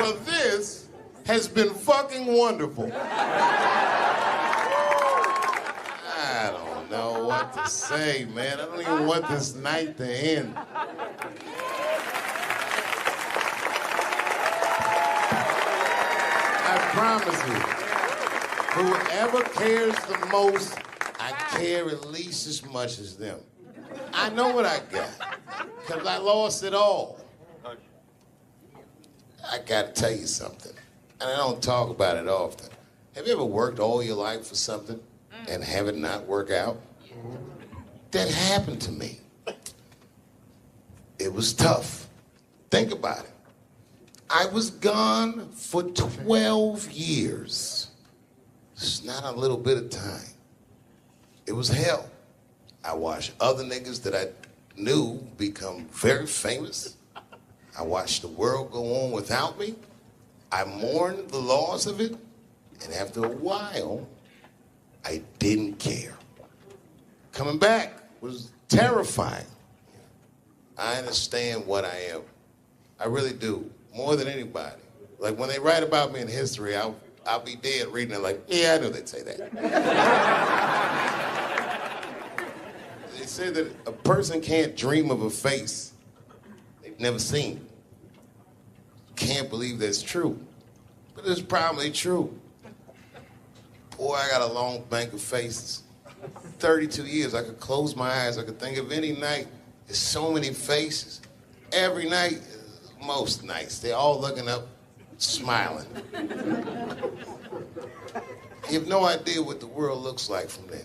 for this has been fucking wonderful. I don't know what to say, man. I don't even want this night to end. I promise you, whoever cares the most, I care at least as much as them. I know what I got, because I lost it all. I got to tell you something, and I don't talk about it often. Have you ever worked all your life for something and have it not work out? That happened to me. It was tough. Think about it. I was gone for 12 years. It's not a little bit of time. It was hell. I watched other niggas that I knew become very famous. I watched the world go on without me. I mourned the loss of it. And after a while, I didn't care. Coming back was terrifying. I understand what I am. I really do. More than anybody. Like when they write about me in history, I'll be dead reading it like, yeah, I knew they'd say that. They say that a person can't dream of a face they've never seen. Can't believe that's true. But it's probably true. Boy, I got a long bank of faces. 32 years, I could close my eyes. I could think of any night. There's so many faces. Every night, most nights, they're all looking up, smiling. You have no idea what the world looks like from there.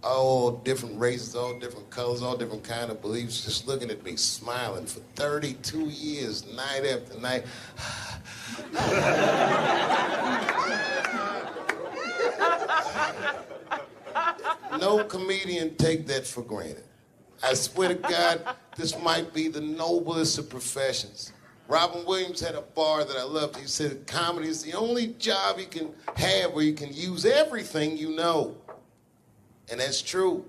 All different races, all different colors, all different kind of beliefs, just looking at me, smiling for 32 years, night after night. No comedian take that for granted. I swear to God, this might be the noblest of professions. Robin Williams had a bar that I loved. He said comedy is the only job you can have where you can use everything you know. And that's true.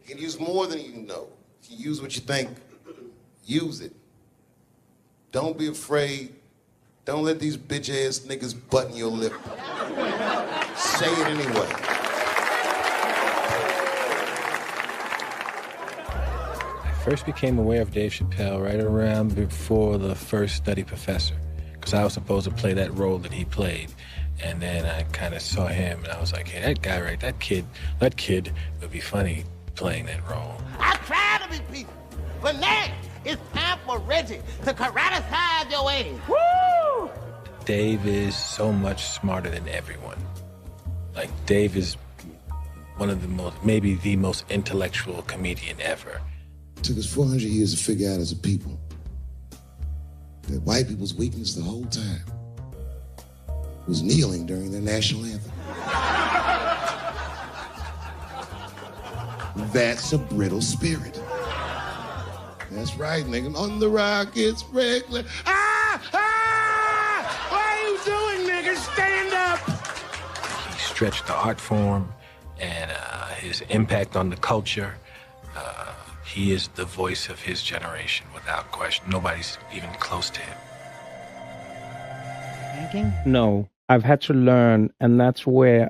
You can use more than you know. You can use what you think. Use it. Don't be afraid. Don't let these bitch-ass niggas button your lip. Say it anyway. I first became aware of Dave Chappelle right around before the first Nutty Professor, because I was supposed to play that role that he played. And then I kind of saw him, and I was like, hey, that guy, right, that kid would be funny playing that role. I try to be peaceful, but now it's time for Reggie to karate-size your ass. Woo! Dave is so much smarter than everyone. Like, Dave is one of the most, maybe the most intellectual comedian ever. It took us 400 years to figure out as a people that white people's weakness the whole time was kneeling during their national anthem. That's a brittle spirit. That's right, nigga. On the rockets, regular. Ah! Ah! What are you doing, nigga? Stand up! He stretched the art form and his impact on the culture. He is the voice of his generation, without question. Nobody's even close to him. Thinking? No. I've had to learn, and that's where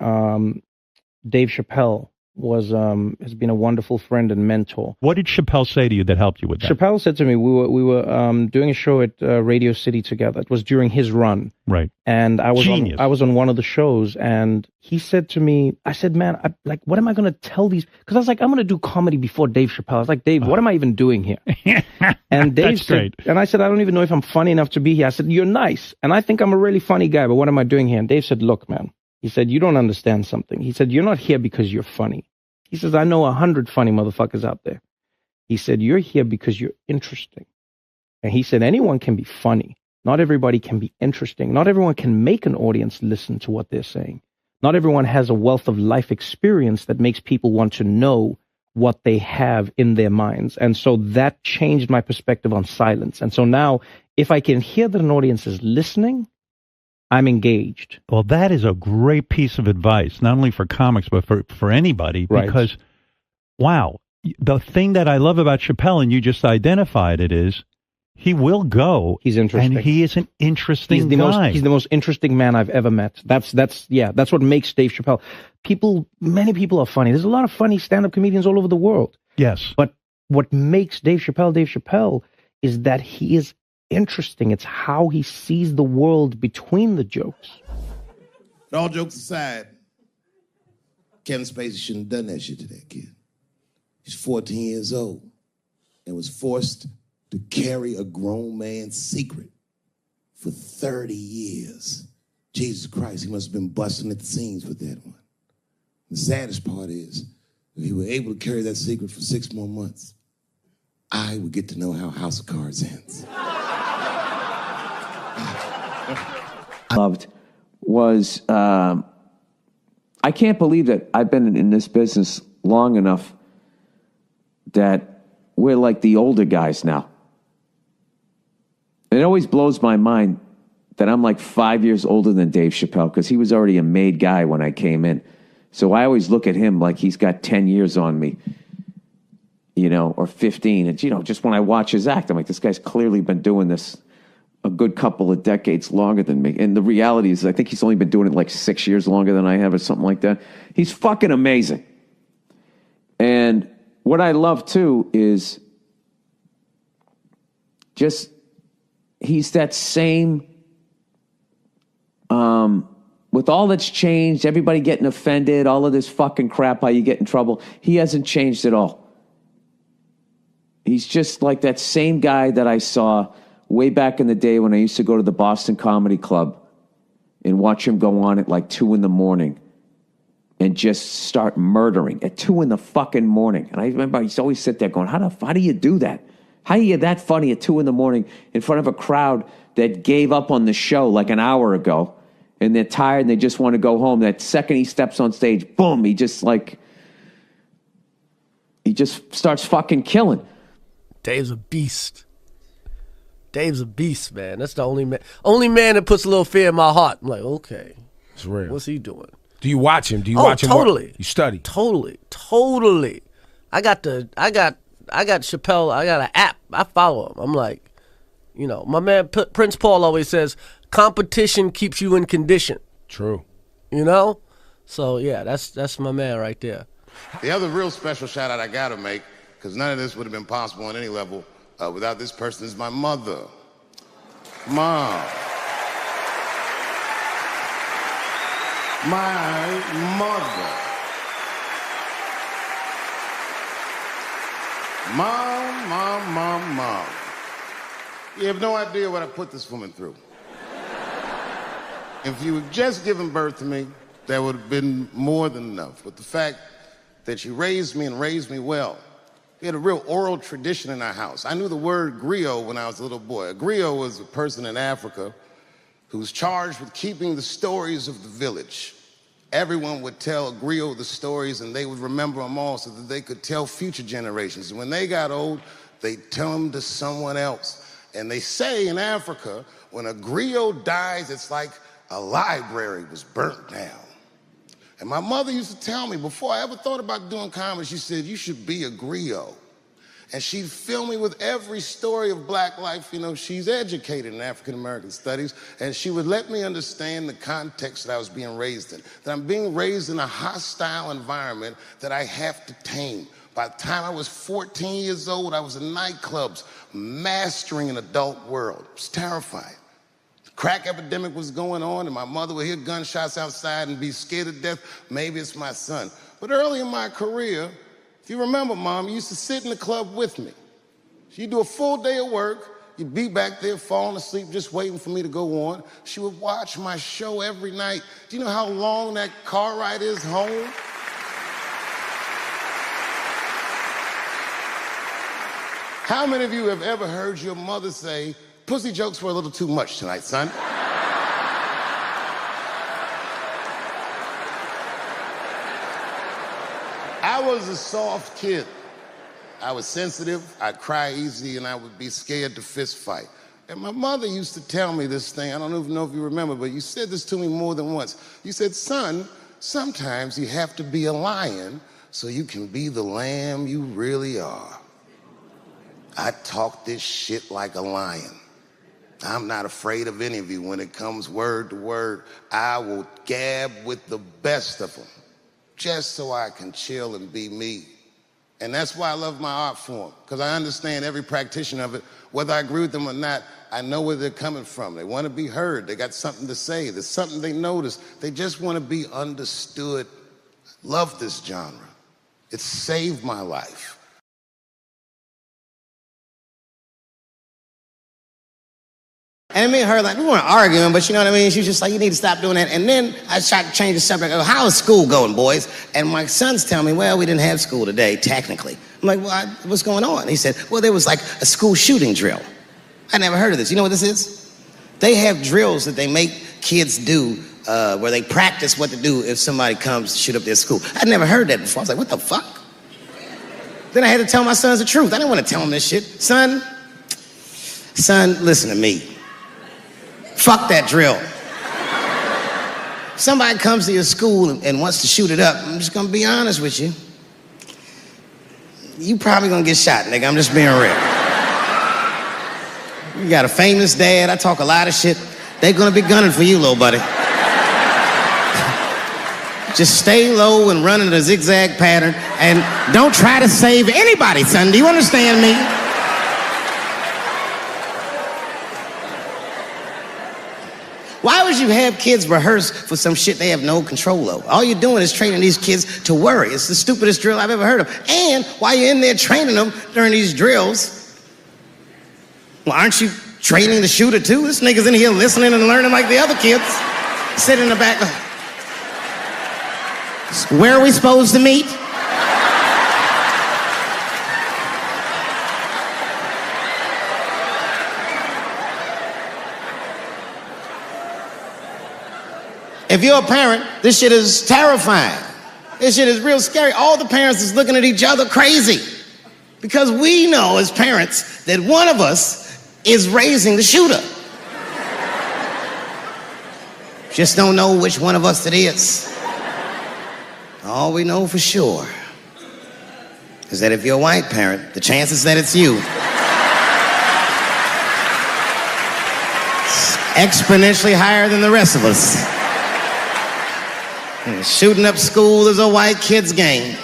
Dave Chappelle has been a wonderful friend and mentor. What did Chappelle say to you that helped you with that? Chappelle said to me, we were doing a show at Radio City together. It was during his run. Right. And I was on one of the shows, and he said to me, I said, man, what am I going to tell these? Because I was like, I'm going to do comedy before Dave Chappelle. I was like, Dave, what am I even doing here? And Dave said, and I said, I don't even know if I'm funny enough to be here. I said, you're nice, and I think I'm a really funny guy, but what am I doing here? And Dave said, look, man. He said, you don't understand something. He said, you're not here because you're funny. He says, I know 100 funny motherfuckers out there. He said, you're here because you're interesting. And he said, anyone can be funny. Not everybody can be interesting. Not everyone can make an audience listen to what they're saying. Not everyone has a wealth of life experience that makes people want to know what they have in their minds. And so that changed my perspective on silence. And so now, if I can hear that an audience is listening, I'm engaged. Well, that is a great piece of advice, not only for comics, but for anybody. Right. Because, wow, the thing that I love about Chappelle, and you just identified it, is He will go. He's interesting. And he is an interesting guy. He's the most interesting man I've ever met. That's what makes Dave Chappelle. Many people are funny. There's a lot of funny stand-up comedians all over the world. Yes. But what makes Dave Chappelle is that he is interesting. It's how he sees the world between the jokes. But all jokes aside, Kevin Spacey shouldn't have done that shit to that kid. He's 14 years old and was forced to carry a grown man's secret for 30 years. Jesus Christ, he must have been busting at the seams with that one. The saddest part is, if he were able to carry that secret for 6 more months, I would get to know how House of Cards ends. Loved was, I can't believe that I've been in this business long enough that we're like the older guys now. It always blows my mind that I'm like 5 years older than Dave Chappelle because he was already a made guy when I came in. So I always look at him like he's got 10 years on me, or 15. And, just when I watch his act, I'm like, this guy's clearly been doing this a good couple of decades longer than me. And the reality is I think he's only been doing it like 6 years longer than I have or something like that. He's fucking amazing. And what I love, too, is just he's that same, with all that's changed, everybody getting offended, all of this fucking crap, how you get in trouble, he hasn't changed at all. He's just like that same guy that I saw way back in the day when I used to go to the Boston Comedy Club and watch him go on at like 2 a.m. and just start murdering at 2 a.m. And I remember I used to always sit there going, how do you do that? How are you that funny at 2 a.m. in front of a crowd that gave up on the show like an hour ago and they're tired and they just want to go home? That second he steps on stage, boom, he just starts fucking killing. Dave's a beast. Dave's a beast, man. That's the only man that puts a little fear in my heart. I'm like, okay, it's real. What's he doing? Do you watch him? Watch him? Totally. You study? Totally. I got Chappelle. I got an app. I follow him. I'm like, my man Prince Paul always says, competition keeps you in condition. True. So yeah, that's my man right there. The other real special shout out I gotta make, because none of this would have been possible on any level without this person, is my mother. Mom. My mother. Mom. You have no idea what I put this woman through. If you had just given birth to me, that would have been more than enough. But the fact that she raised me and raised me well, we had a real oral tradition in our house. I knew the word griot when I was a little boy. A griot was a person in Africa who was charged with keeping the stories of the village. Everyone would tell a griot the stories and they would remember them all so that they could tell future generations. And when they got old, they'd tell them to someone else. And they say in Africa, when a griot dies, it's like a library was burnt down. And my mother used to tell me, before I ever thought about doing comedy, she said, you should be a griot. And she'd fill me with every story of black life. She's educated in African-American studies, and she would let me understand the context that I was being raised in, that I'm being raised in a hostile environment that I have to tame. By the time I was 14 years old, I was in nightclubs, mastering an adult world. It was terrifying. The crack epidemic was going on, and my mother would hear gunshots outside and be scared to death. Maybe it's my son. But early in my career, if you remember, Mom, you used to sit in the club with me. She'd do a full day of work. You'd be back there falling asleep, just waiting for me to go on. She would watch my show every night. Do you know how long that car ride is home? How many of you have ever heard your mother say, pussy jokes were a little too much tonight, son? I was a soft kid. I was sensitive, I'd cry easy, and I would be scared to fist fight. And my mother used to tell me this thing, I don't even know if you remember, but you said this to me more than once. You said, son, sometimes you have to be a lion so you can be the lamb you really are. I talk this shit like a lion. I'm not afraid of any of you. When it comes word to word, I will gab with the best of them just so I can chill and be me. And that's why I love my art form, because I understand every practitioner of it. Whether I agree with them or not, I know where they're coming from. They want to be heard. They got something to say. There's something they notice. They just want to be understood. Love this genre. It saved my life. And me and her, like, we weren't arguing, but you know what I mean? She was just like, you need to stop doing that. And then I tried to change the subject. I go, how is school going, boys? And my son's telling me, well, we didn't have school today, technically. I'm like, well, what's going on? He said, well, there was like a school shooting drill. I never heard of this. You know what this is? They have drills that they make kids do where they practice what to do if somebody comes to shoot up their school. I'd never heard that before. I was like, what the fuck? Then I had to tell my sons the truth. I didn't want to tell them this shit. Son, listen to me. Fuck that drill. Somebody comes to your school and wants to shoot it up, I'm just gonna be honest with you. You probably gonna get shot, nigga. I'm just being real. You got a famous dad. I talk a lot of shit. They gonna be gunning for you, little buddy. Just stay low and run in a zigzag pattern and don't try to save anybody, son. Do you understand me? Why would you have kids rehearse for some shit they have no control over? All you're doing is training these kids to worry. It's the stupidest drill I've ever heard of. And while you're in there training them during these drills, well, aren't you training the shooter too? This nigga's in here listening and learning like the other kids. Sit in the back. Where are we supposed to meet? If you're a parent, this shit is terrifying. This shit is real scary. All the parents is looking at each other crazy. Because we know as parents that one of us is raising the shooter. Just don't know which one of us it is. All we know for sure is that if you're a white parent, the chances that it's you is exponentially higher than the rest of us. And shooting up school is a white kid's game.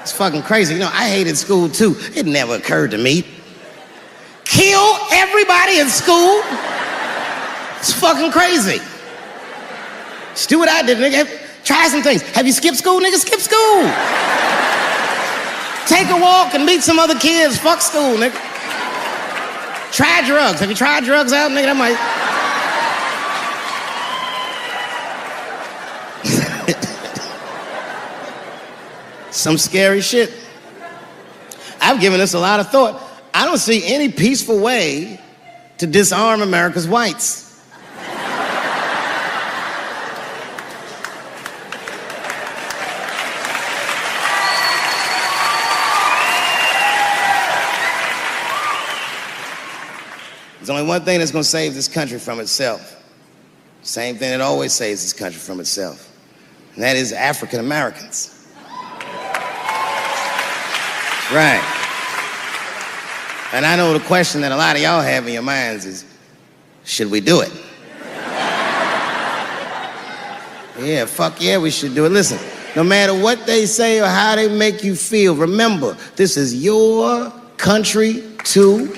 It's fucking crazy. You know, I hated school too. It never occurred to me. Kill everybody in school? It's fucking crazy. Just do what I did, nigga. Try some things. Have you skipped school, nigga? Skip school. Take a walk and meet some other kids. Fuck school, nigga. Try drugs. Have you tried drugs out, nigga? That might... Some scary shit. I've given this a lot of thought. I don't see any peaceful way to disarm America's whites. There's only one thing that's going to save this country from itself. Same thing that always saves this country from itself. And that is African Americans. Right. And I know the question that a lot of y'all have in your minds is, should we do it? Yeah, fuck yeah, we should do it. Listen, no matter what they say or how they make you feel, remember, this is your country too.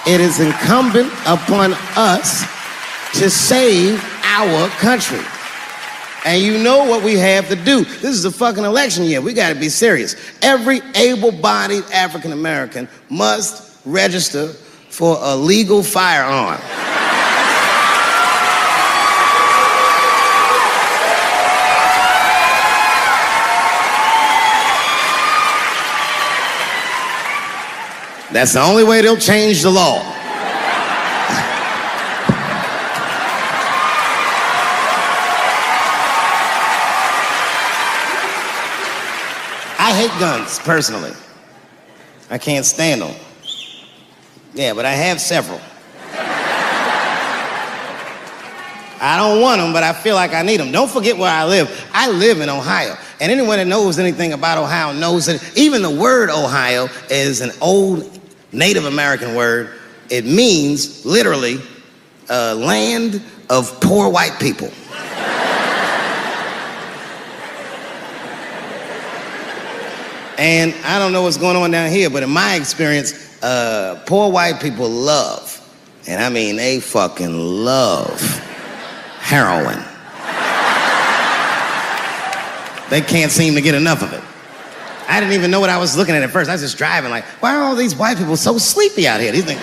It is incumbent upon us to save our country. And you know what we have to do. This is a fucking election year. We got to be serious. Every able-bodied African American must register for a legal firearm. That's the only way they'll change the law. I hate guns, personally. I can't stand them. Yeah, but I have several. I don't want them, but I feel like I need them. Don't forget where I live. I live in Ohio. And anyone that knows anything about Ohio knows that even the word Ohio is an old Native American word. It means literally land of poor white people. And I don't know what's going on down here, but in my experience, poor white people love, and I mean they fucking love, heroin. They can't seem to get enough of it. I didn't even know what I was looking at first. I was just driving like, why are all these white people so sleepy out here? These things.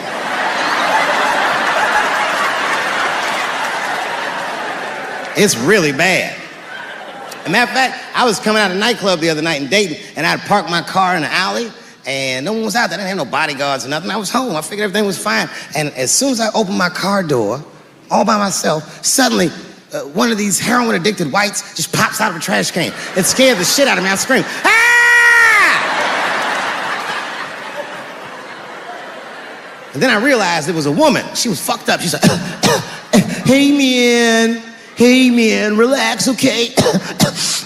It's really bad. As a matter of fact, I was coming out of a nightclub the other night in Dayton, and I'd parked my car in the alley, and no one was out there. I didn't have no bodyguards or nothing. I was home. I figured everything was fine. And as soon as I opened my car door, all by myself, suddenly, one of these heroin-addicted whites just pops out of a trash can. It scared the shit out of me. I screamed, "Ah!" And then I realized it was a woman. She was fucked up. She's like, "Hey, man, relax, okay?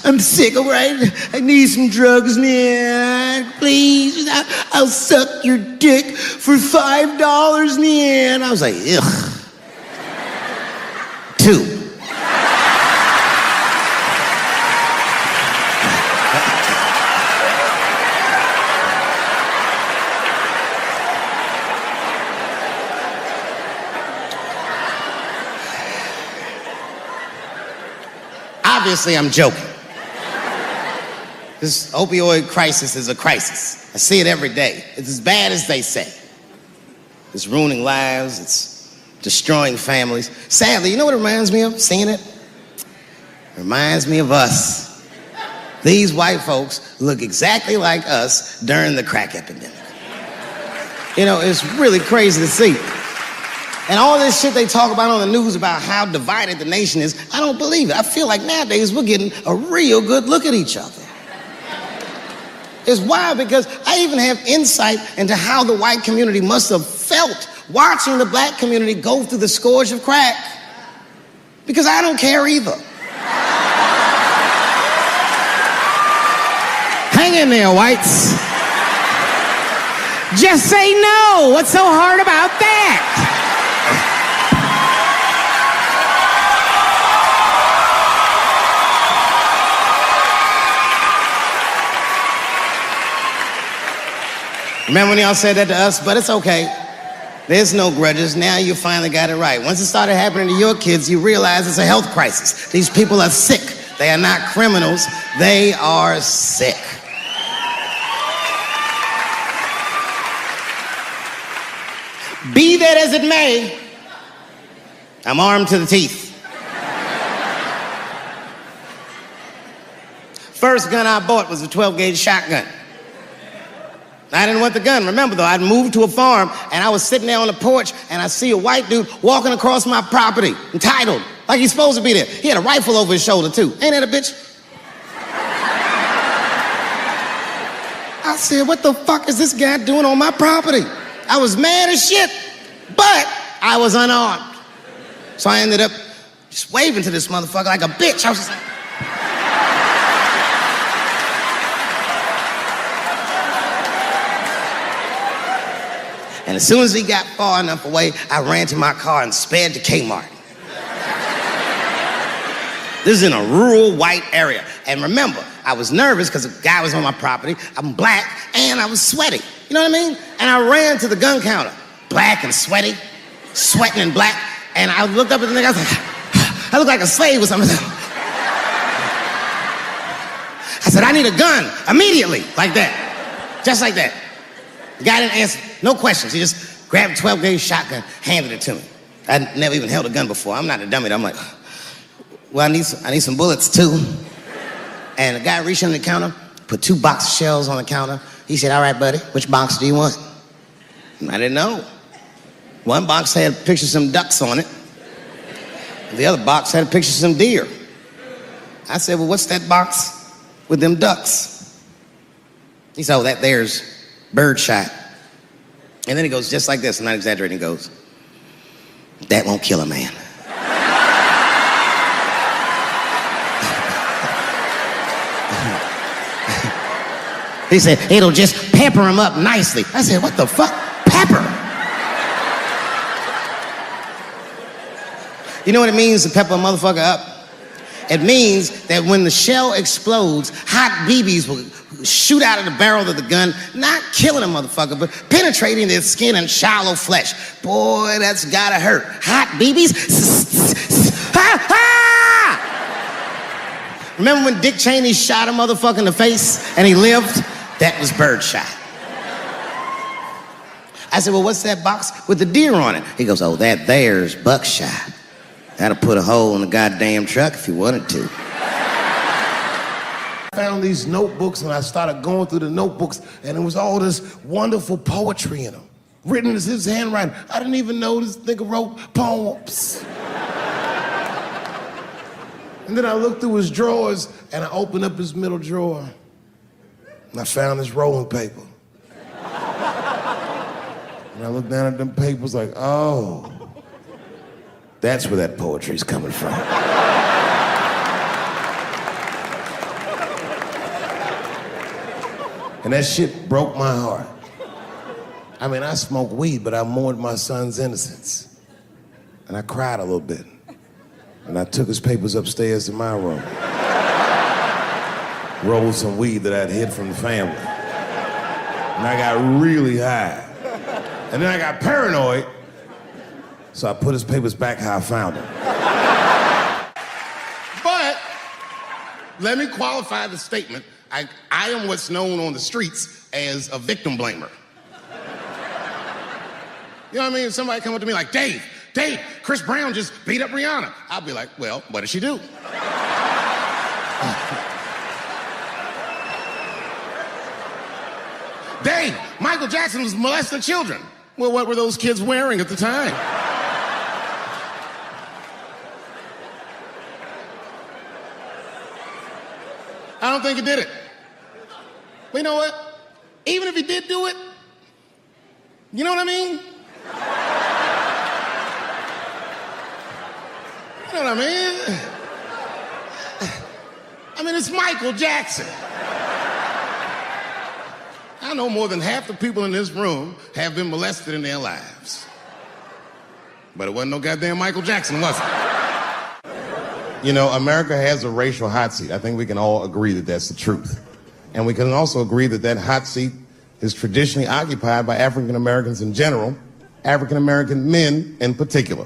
I'm sick, all right? I need some drugs, man. Please, I'll suck your dick for $5, man." I was like, ugh. 2. Obviously, I'm joking. This opioid crisis is a crisis. I see it every day. It's as bad as they say. It's ruining lives. It's destroying families. Sadly, you know what it reminds me of, seeing it? It reminds me of us. These white folks look exactly like us during the crack epidemic. You know, it's really crazy to see. And all this shit they talk about on the news about how divided the nation is, I don't believe it. I feel like nowadays we're getting a real good look at each other. It's wild because I even have insight into how the white community must have felt watching the black community go through the scourge of crack. Because I don't care either. Hang in there, whites. Just say no. What's so hard about that? Remember when y'all said that to us? But it's okay. There's no grudges. Now you finally got it right. Once it started happening to your kids, you realize it's a health crisis. These people are sick. They are not criminals. They are sick. Be that as it may, I'm armed to the teeth. First gun I bought was a 12-gauge shotgun. I didn't want the gun. Remember, though, I'd moved to a farm, and I was sitting there on the porch, and I see a white dude walking across my property, entitled, like he's supposed to be there. He had a rifle over his shoulder, too. Ain't that a bitch? I said, what the fuck is this guy doing on my property? I was mad as shit, but I was unarmed. So I ended up just waving to this motherfucker like a bitch. I was just like... And as soon as he got far enough away, I ran to my car and sped to Kmart. This is in a rural white area. And remember, I was nervous because the guy was on my property. I'm black and I was sweaty. You know what I mean? And I ran to the gun counter, black and sweaty, sweating and black. And I looked up at the nigga, I was like, I look like a slave or something. I said, I need a gun immediately, like that, just like that. The guy didn't answer, no questions. He just grabbed a 12-gauge shotgun, handed it to me. I'd never even held a gun before. I'm not a dummy. I'm like, well, I need some bullets too. And the guy reached under the counter, put 2 box of shells on the counter. He said, all right, buddy, which box do you want? And I didn't know. One box had a picture of some ducks on it. The other box had a picture of some deer. I said, well, what's that box with them ducks? He said, oh, that there's birdshot. And then he goes just like this, I'm not exaggerating, he goes, that won't kill a man. He said, it'll just pepper him up nicely. I said, what the fuck? Pepper? You know what it means to pepper a motherfucker up? It means that when the shell explodes, hot BBs will shoot out of the barrel of the gun, not killing a motherfucker, but penetrating their skin and shallow flesh. Boy, that's gotta hurt. Hot BBs? Ha ha! Remember when Dick Cheney shot a motherfucker in the face and he lived? That was birdshot. I said, well, what's that box with the deer on it? He goes, oh, that there's buckshot. That'll put a hole in the goddamn truck if you wanted to. I found these notebooks and I started going through the notebooks and there was all this wonderful poetry in them. Written as his handwriting. I didn't even know this nigga wrote poems. And then I looked through his drawers and I opened up his middle drawer and I found this rolling paper. And I looked down at them papers like, oh, that's where that poetry's coming from. And that shit broke my heart. I mean, I smoked weed, but I mourned my son's innocence. And I cried a little bit. And I took his papers upstairs to my room. Rolled some weed that I'd hid from the family. And I got really high. And then I got paranoid, so I put his papers back how I found them. But let me qualify the statement. I am what's known on the streets as a victim blamer. You know what I mean? If somebody come up to me like, Dave, Chris Brown just beat up Rihanna. I'll be like, well, what did she do? Dave, Michael Jackson was molesting children. Well, what were those kids wearing at the time? I don't think he did it. But you know what? Even if he did do it, you know what I mean? You know what I mean? I mean, it's Michael Jackson. I know more than half the people in this room have been molested in their lives. But it wasn't no goddamn Michael Jackson, was it? You know, America has a racial hot seat. I think we can all agree that that's the truth. And we can also agree that that hot seat is traditionally occupied by African Americans in general, African American men in particular.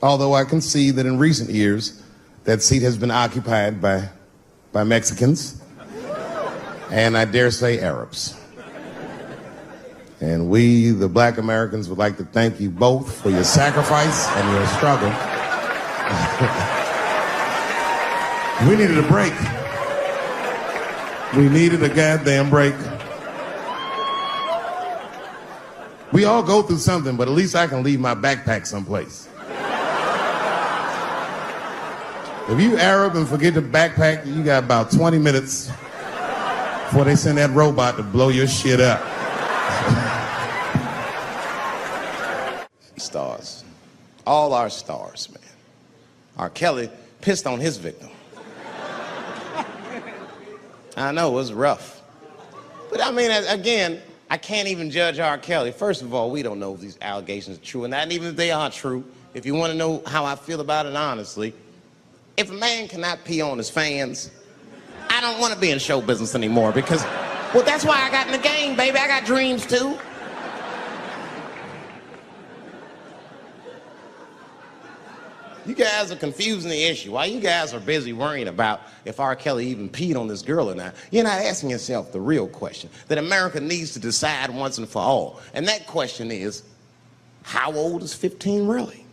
Although I can see that in recent years, that seat has been occupied by Mexicans, and I dare say Arabs. And we, the black Americans, would like to thank you both for your sacrifice and your struggle. We needed a break. We needed a goddamn break. We all go through something, but at least I can leave my backpack someplace. If you Arab and forget the backpack, you got about 20 minutes before they send that robot to blow your shit up. Stars. All our stars, man. R. Kelly pissed on his victim. I know, it was rough. But I mean, again, I can't even judge R. Kelly. First of all, we don't know if these allegations are true, and not even if they are true. If you want to know how I feel about it honestly, if a man cannot pee on his fans, I don't want to be in show business anymore because, well, that's why I got in the game, baby. I got dreams too. You guys are confusing the issue. While you guys are busy worrying about if R. Kelly even peed on this girl or not, you're not asking yourself the real question that America needs to decide once and for all. And that question is, how old is 15 really?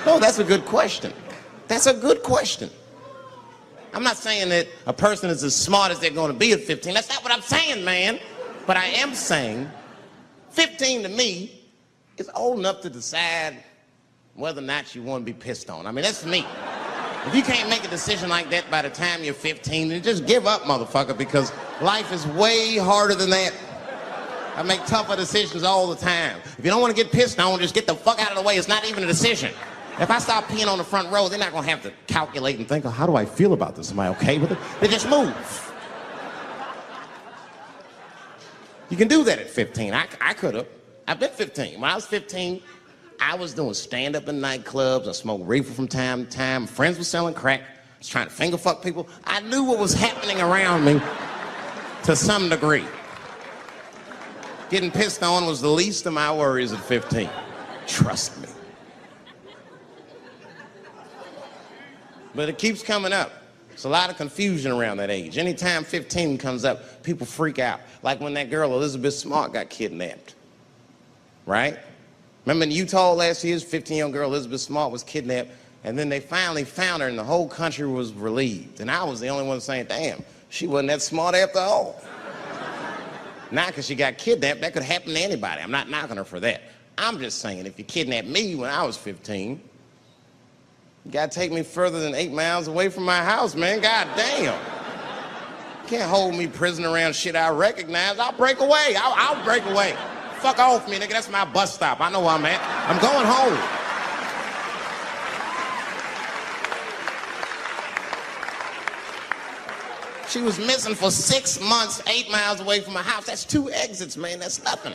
No, that's a good question. That's a good question. I'm not saying that a person is as smart as they're going to be at 15. That's not what I'm saying, man. But I am saying 15 to me is old enough to decide whether or not you want to be pissed on. I mean, that's me. If you can't make a decision like that by the time you're 15, then just give up, motherfucker, because life is way harder than that. I make tougher decisions all the time. If you don't want to get pissed on, just get the fuck out of the way. It's not even a decision. If I start peeing on the front row, they're not gonna have to calculate and think, oh, how do I feel about this? Am I okay with it? They just move. You can do that at 15. I could have. I've been 15. When I was 15, I was doing stand-up in nightclubs. I smoked reefer from time to time. Friends were selling crack. I was trying to finger fuck people. I knew what was happening around me to some degree. Getting pissed on was the least of my worries at 15. Trust me. But it keeps coming up. There's a lot of confusion around that age. Anytime 15 comes up, people freak out. Like when that girl, Elizabeth Smart, got kidnapped. Right? Remember in Utah last year, 15-year-old girl Elizabeth Smart was kidnapped, and then they finally found her, and the whole country was relieved. And I was the only one saying, damn, she wasn't that smart after all. Not because she got kidnapped. That could happen to anybody. I'm not knocking her for that. I'm just saying, if you kidnapped me when I was 15, you gotta take me further than 8 miles away from my house, man. God damn. You can't hold me prisoner around shit I recognize. I'll break away. I'll break away. Fuck off me, nigga. That's my bus stop. I know where I'm at. I'm going home. She was missing for 6 months, 8 miles away from my house. That's 2 exits, man. That's nothing.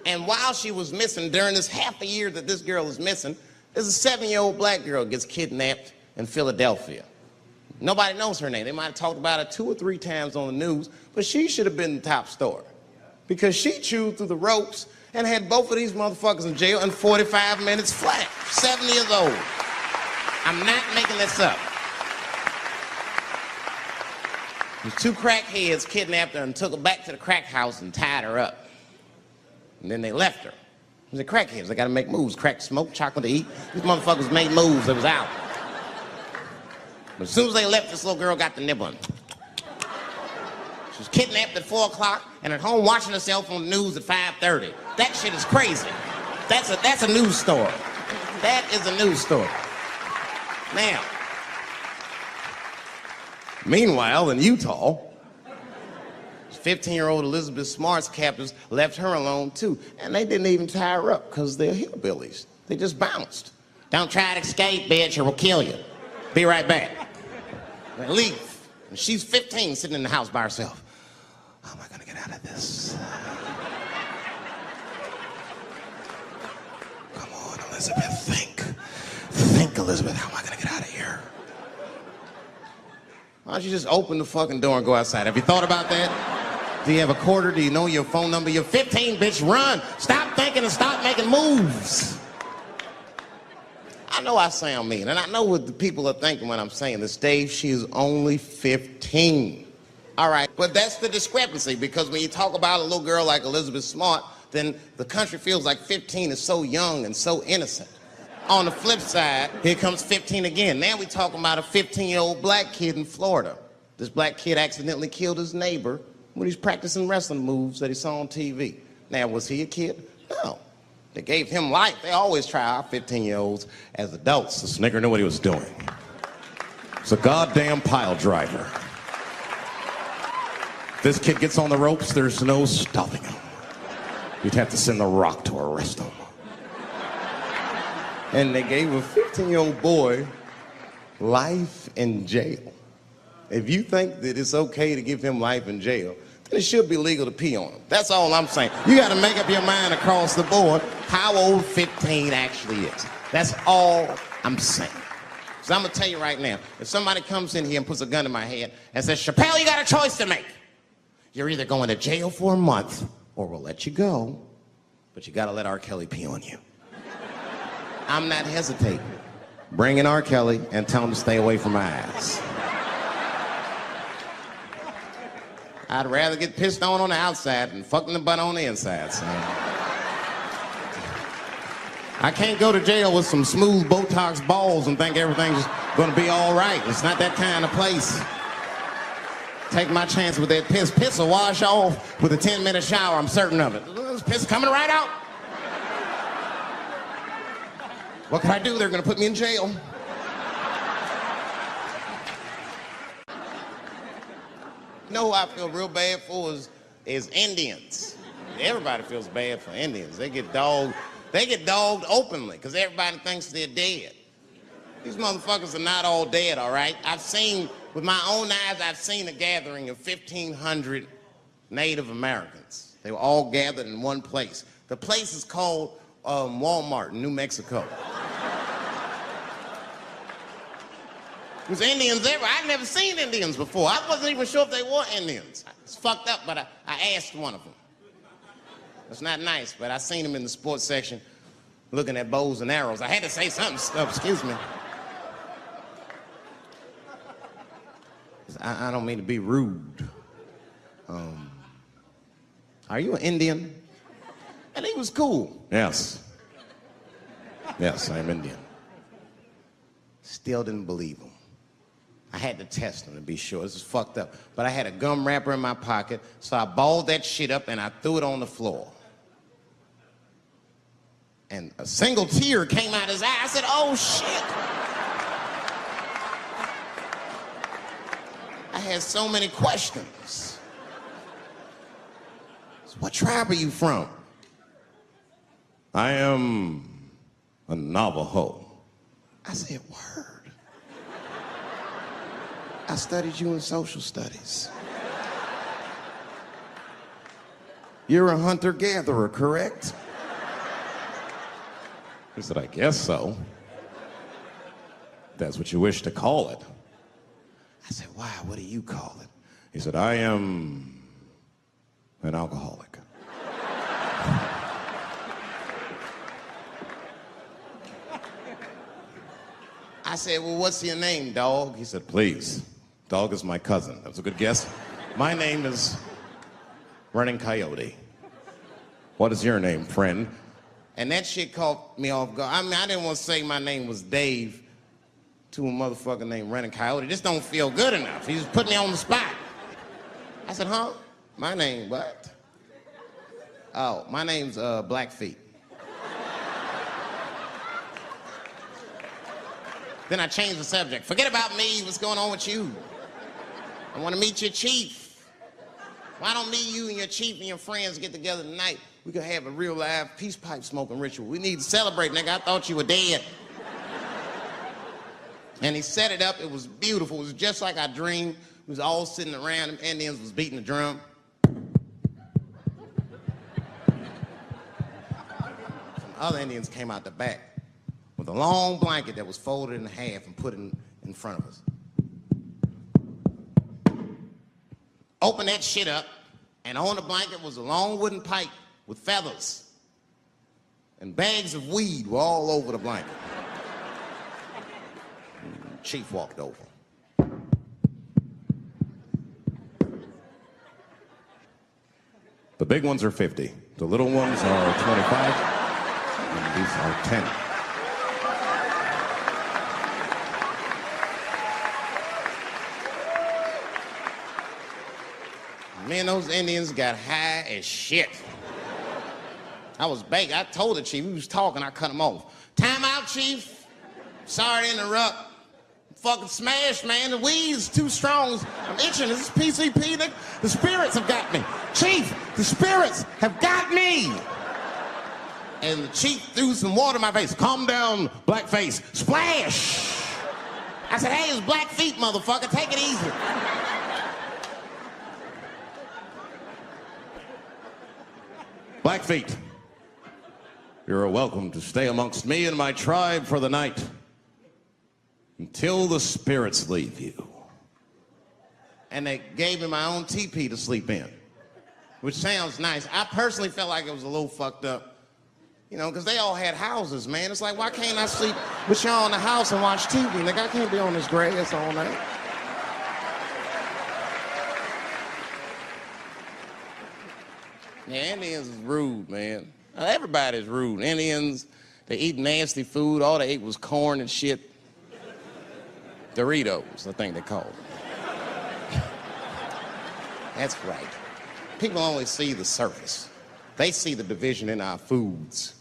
And while she was missing, during this half a year that this girl is missing, there's a 7-year-old black girl gets kidnapped in Philadelphia. Nobody knows her name. They might have talked about it 2 or 3 times on the news, but she should have been the top story. Because she chewed through the ropes and had both of these motherfuckers in jail in 45 minutes flat. 7 years old. I'm not making this up. The 2 crackheads kidnapped her and took her back to the crack house and tied her up. And then they left her. They're crackheads. They gotta make moves. Crack, smoke, chocolate to eat. These motherfuckers made moves. It was out. But as soon as they left, this little girl got the nibbling. She was kidnapped at 4 o'clock and at home watching herself on the news at 5:30. That shit is crazy. That's a news story. That is a news story. Now, meanwhile, in Utah, 15-year-old Elizabeth Smart's captors left her alone too. And they didn't even tie her up because they're hillbillies. They just bounced. Don't try to escape, bitch, or we'll kill you. Be right back. They leave. And she's 15 sitting in the house by herself. How am I gonna get out of this? Come on, Elizabeth, think. Think, Elizabeth, how am I gonna get out of here? Why don't you just open the fucking door and go outside? Have you thought about that? Do you have a quarter? Do you know your phone number? You're 15, bitch, run. Stop thinking and stop making moves. I know I sound mean, and I know what the people are thinking when I'm saying this. Dave, she is only 15. All right, but that's the discrepancy, because when you talk about a little girl like Elizabeth Smart, then the country feels like 15 is so young and so innocent. On the flip side, here comes 15 again. Now we talking about a 15-year-old black kid in Florida. This black kid accidentally killed his neighbor when he's practicing wrestling moves that he saw on TV. Now, was he a kid? No. They gave him life. They always try our 15-year-olds as adults. This nigger knew what he was doing. It's a goddamn pile driver. If this kid gets on the ropes, there's no stopping him. You'd have to send the Rock to arrest him. And they gave a 15-year-old boy life in jail. If you think that it's okay to give him life in jail, then it should be legal to pee on him. That's all I'm saying. You got to make up your mind across the board how old 15 actually is. That's all I'm saying. So I'm going to tell you right now, if somebody comes in here and puts a gun in my head and says, Chappelle, you got a choice to make. You're either going to jail for a month or we'll let you go, but you got to let R. Kelly pee on you. I'm not hesitating. Bring in R. Kelly and tell him to stay away from my ass. I'd rather get pissed on the outside than fucking the butt on the inside, son. I can't go to jail with some smooth Botox balls and think everything's gonna be all right. It's not that kind of place. Take my chance with that piss. Piss will wash off with a 10-minute shower, I'm certain of it. This piss coming right out. What can I do? They're gonna put me in jail. You know who I feel real bad for is Indians. Everybody feels bad for Indians. They get dogged They get dogged openly because everybody thinks they're dead. These motherfuckers are not all dead, all right? I've seen, with my own eyes, I've seen a gathering of 1,500 Native Americans. They were all gathered in one place. The place is called Walmart in New Mexico. There's Indians everywhere. I'd never seen Indians before. I wasn't even sure if they were Indians. It's fucked up, but I asked one of them. It's not nice, but I seen him in the sports section looking at bows and arrows. I had to say something. Excuse me. I don't mean to be rude. Are you an Indian? And he was cool. Yes. Yes, I'm Indian. Still didn't believe him. I had to test him to be sure. This is fucked up. But I had a gum wrapper in my pocket, so I balled that shit up and I threw it on the floor. And a single tear came out his eye. I said, oh, shit. I had so many questions. So what tribe are you from? I am a Navajo. I said, word. I studied you in social studies. You're a hunter-gatherer, correct? He said, I guess so. That's what you wish to call it. I said, why? What do you call it? He said, I am an alcoholic. I said, well, what's your name, dog? He said, please. Dog is my cousin. That was a good guess. My name is Running Coyote. What is your name, friend? And that shit caught me off guard. I mean, I didn't want to say my name was Dave to a motherfucker named Running Coyote. This don't feel good enough. He just put me on the spot. I said, huh? My name, what? Oh, my name's Blackfeet. Then I changed the subject. Forget about me. What's going on with you? I want to meet your chief. Why don't me, you, and your chief and your friends get together tonight? We could have a real live peace pipe smoking ritual. We need to celebrate, nigga. I thought you were dead. And he set it up. It was beautiful. It was just like I dreamed. We was all sitting around. Them Indians was beating the drum. Some other Indians came out the back with a long blanket that was folded in half and put in front of us. Open that shit up, and on the blanket was a long wooden pipe with feathers. And bags of weed were all over the blanket. Chief walked over. The big ones are 50. The little ones are 25. And these are 10. Me and those Indians got high as shit. I was baked. I told the chief, he was talking, I cut him off. Time out, chief. Sorry to interrupt. Fucking smashed, man. The weed's too strong. I'm itching. This is PCP. The spirits have got me. Chief, the spirits have got me. And the chief threw some water in my face. Calm down, blackface. Splash. I said, hey, it's Blackfeet, motherfucker. Take it easy. Blackfeet, you're welcome to stay amongst me and my tribe for the night until the spirits leave you. And they gave me my own teepee to sleep in, which sounds nice. I personally felt like it was a little fucked up, you know, because they all had houses, man. It's like, why can't I sleep with y'all in the house and watch TV? Like, I can't be on this grass all night. Yeah, Indians is rude, man. Everybody's rude. Indians, they eat nasty food. All they ate was corn and shit. Doritos, I think they call them. That's right. People only see the surface. They see the division in our foods.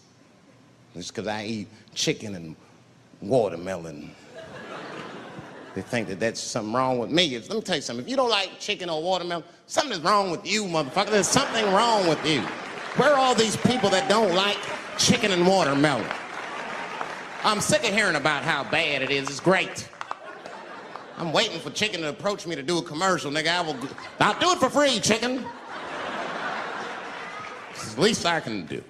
Just because I eat chicken and watermelon. They think that that's something wrong with me. Let me tell you something. If you don't like chicken or watermelon, something's wrong with you, motherfucker. There's something wrong with you. Where are all these people that don't like chicken and watermelon. I'm sick of hearing about how bad it is. It's great. I'm waiting for chicken to approach me to do a commercial, nigga. I'll do it for free, chicken. It's the least I can do.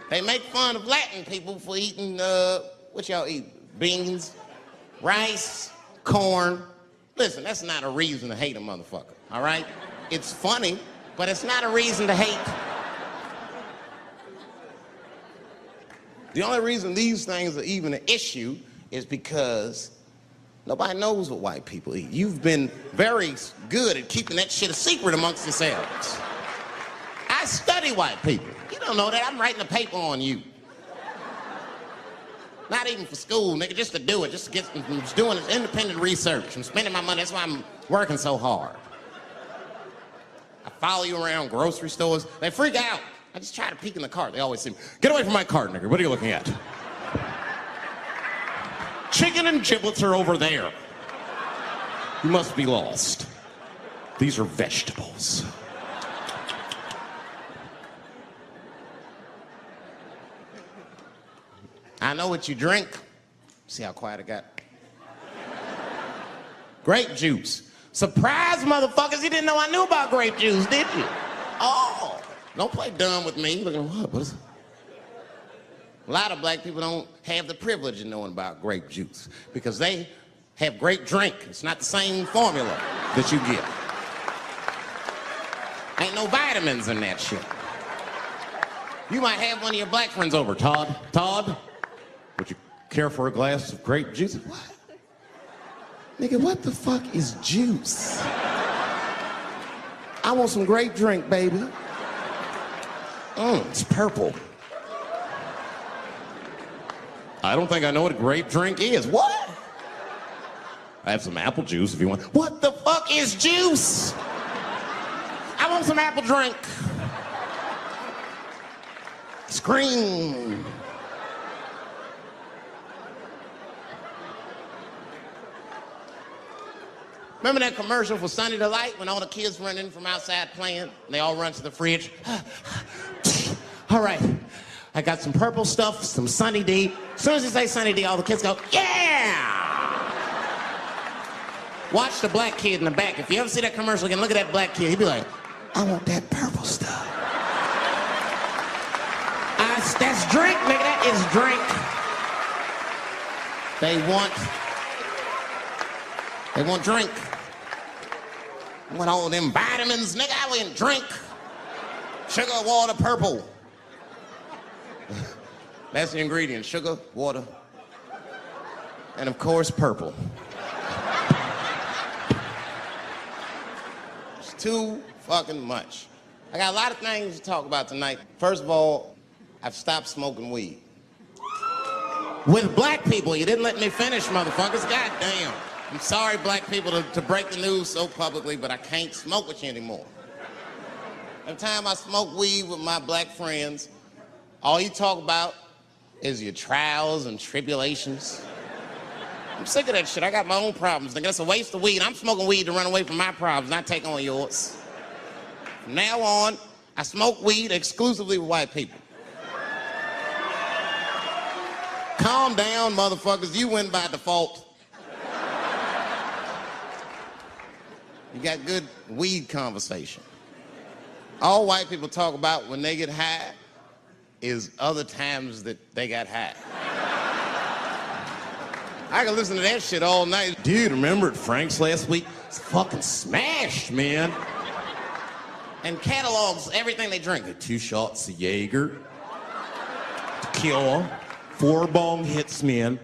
They make fun of Latin people for eating, what y'all eat? Beans, rice, corn. Listen, that's not a reason to hate a motherfucker, all right? It's funny, but it's not a reason to hate. The only reason these things are even an issue is because nobody knows what white people eat. You've been very good at keeping that shit a secret amongst yourselves. I study white people. You don't know that. I'm writing a paper on you. Not even for school, nigga, just to do it. Just to get, I'm just doing independent research. I'm spending my money. That's why I'm working so hard. I follow you around grocery stores. They freak out. I just try to peek in the cart. They always say, get away from my cart, nigga. What are you looking at? Chicken and giblets are over there. You must be lost. These are vegetables. I know what you drink. See how quiet it got? Grape juice. Surprise, motherfuckers, you didn't know I knew about grape juice, did you? Oh, don't play dumb with me. Looking, what is it? A lot of black people don't have the privilege of knowing about grape juice because they have grape drink. It's not the same formula that you get. Ain't no vitamins in that shit. You might have one of your black friends over. Todd, would you care for a glass of grape juice? What? Nigga, what the fuck is juice? I want some grape drink, baby. It's purple. I don't think I know what a grape drink is. What? I have some apple juice if you want. What the fuck is juice? I want some apple drink. Scream. Remember that commercial for Sunny Delight when all the kids run in from outside playing and they all run to the fridge? All right, I got some purple stuff, some Sunny D. As soon as you say Sunny D, all the kids go, yeah! Watch the black kid in the back. If you ever see that commercial again, look at that black kid. He'd be like, I want that purple stuff. That's drink, nigga, that is drink. They want drink. I want all them vitamins, nigga, I want drink. Sugar, water, purple. That's the ingredient, sugar, water, and of course, purple. It's too fucking much. I got a lot of things to talk about tonight. First of all, I've stopped smoking weed. With black people, you didn't let me finish, motherfuckers. God damn. I'm sorry, black people, to break the news so publicly, but I can't smoke with you anymore. Every time I smoke weed with my black friends, all you talk about is your trials and tribulations. I'm sick of that shit. I got my own problems. Nigga, that's a waste of weed. I'm smoking weed to run away from my problems, not take on yours. From now on, I smoke weed exclusively with white people. Calm down, motherfuckers. You win by default. You got good weed conversation. All white people talk about when they get high is other times that they got high. I can listen to that shit all night. Dude, remember at Frank's last week? It's fucking smashed, man. And catalogs everything they drink. 2 shots of Jaeger, tequila, 4 bong hits, man,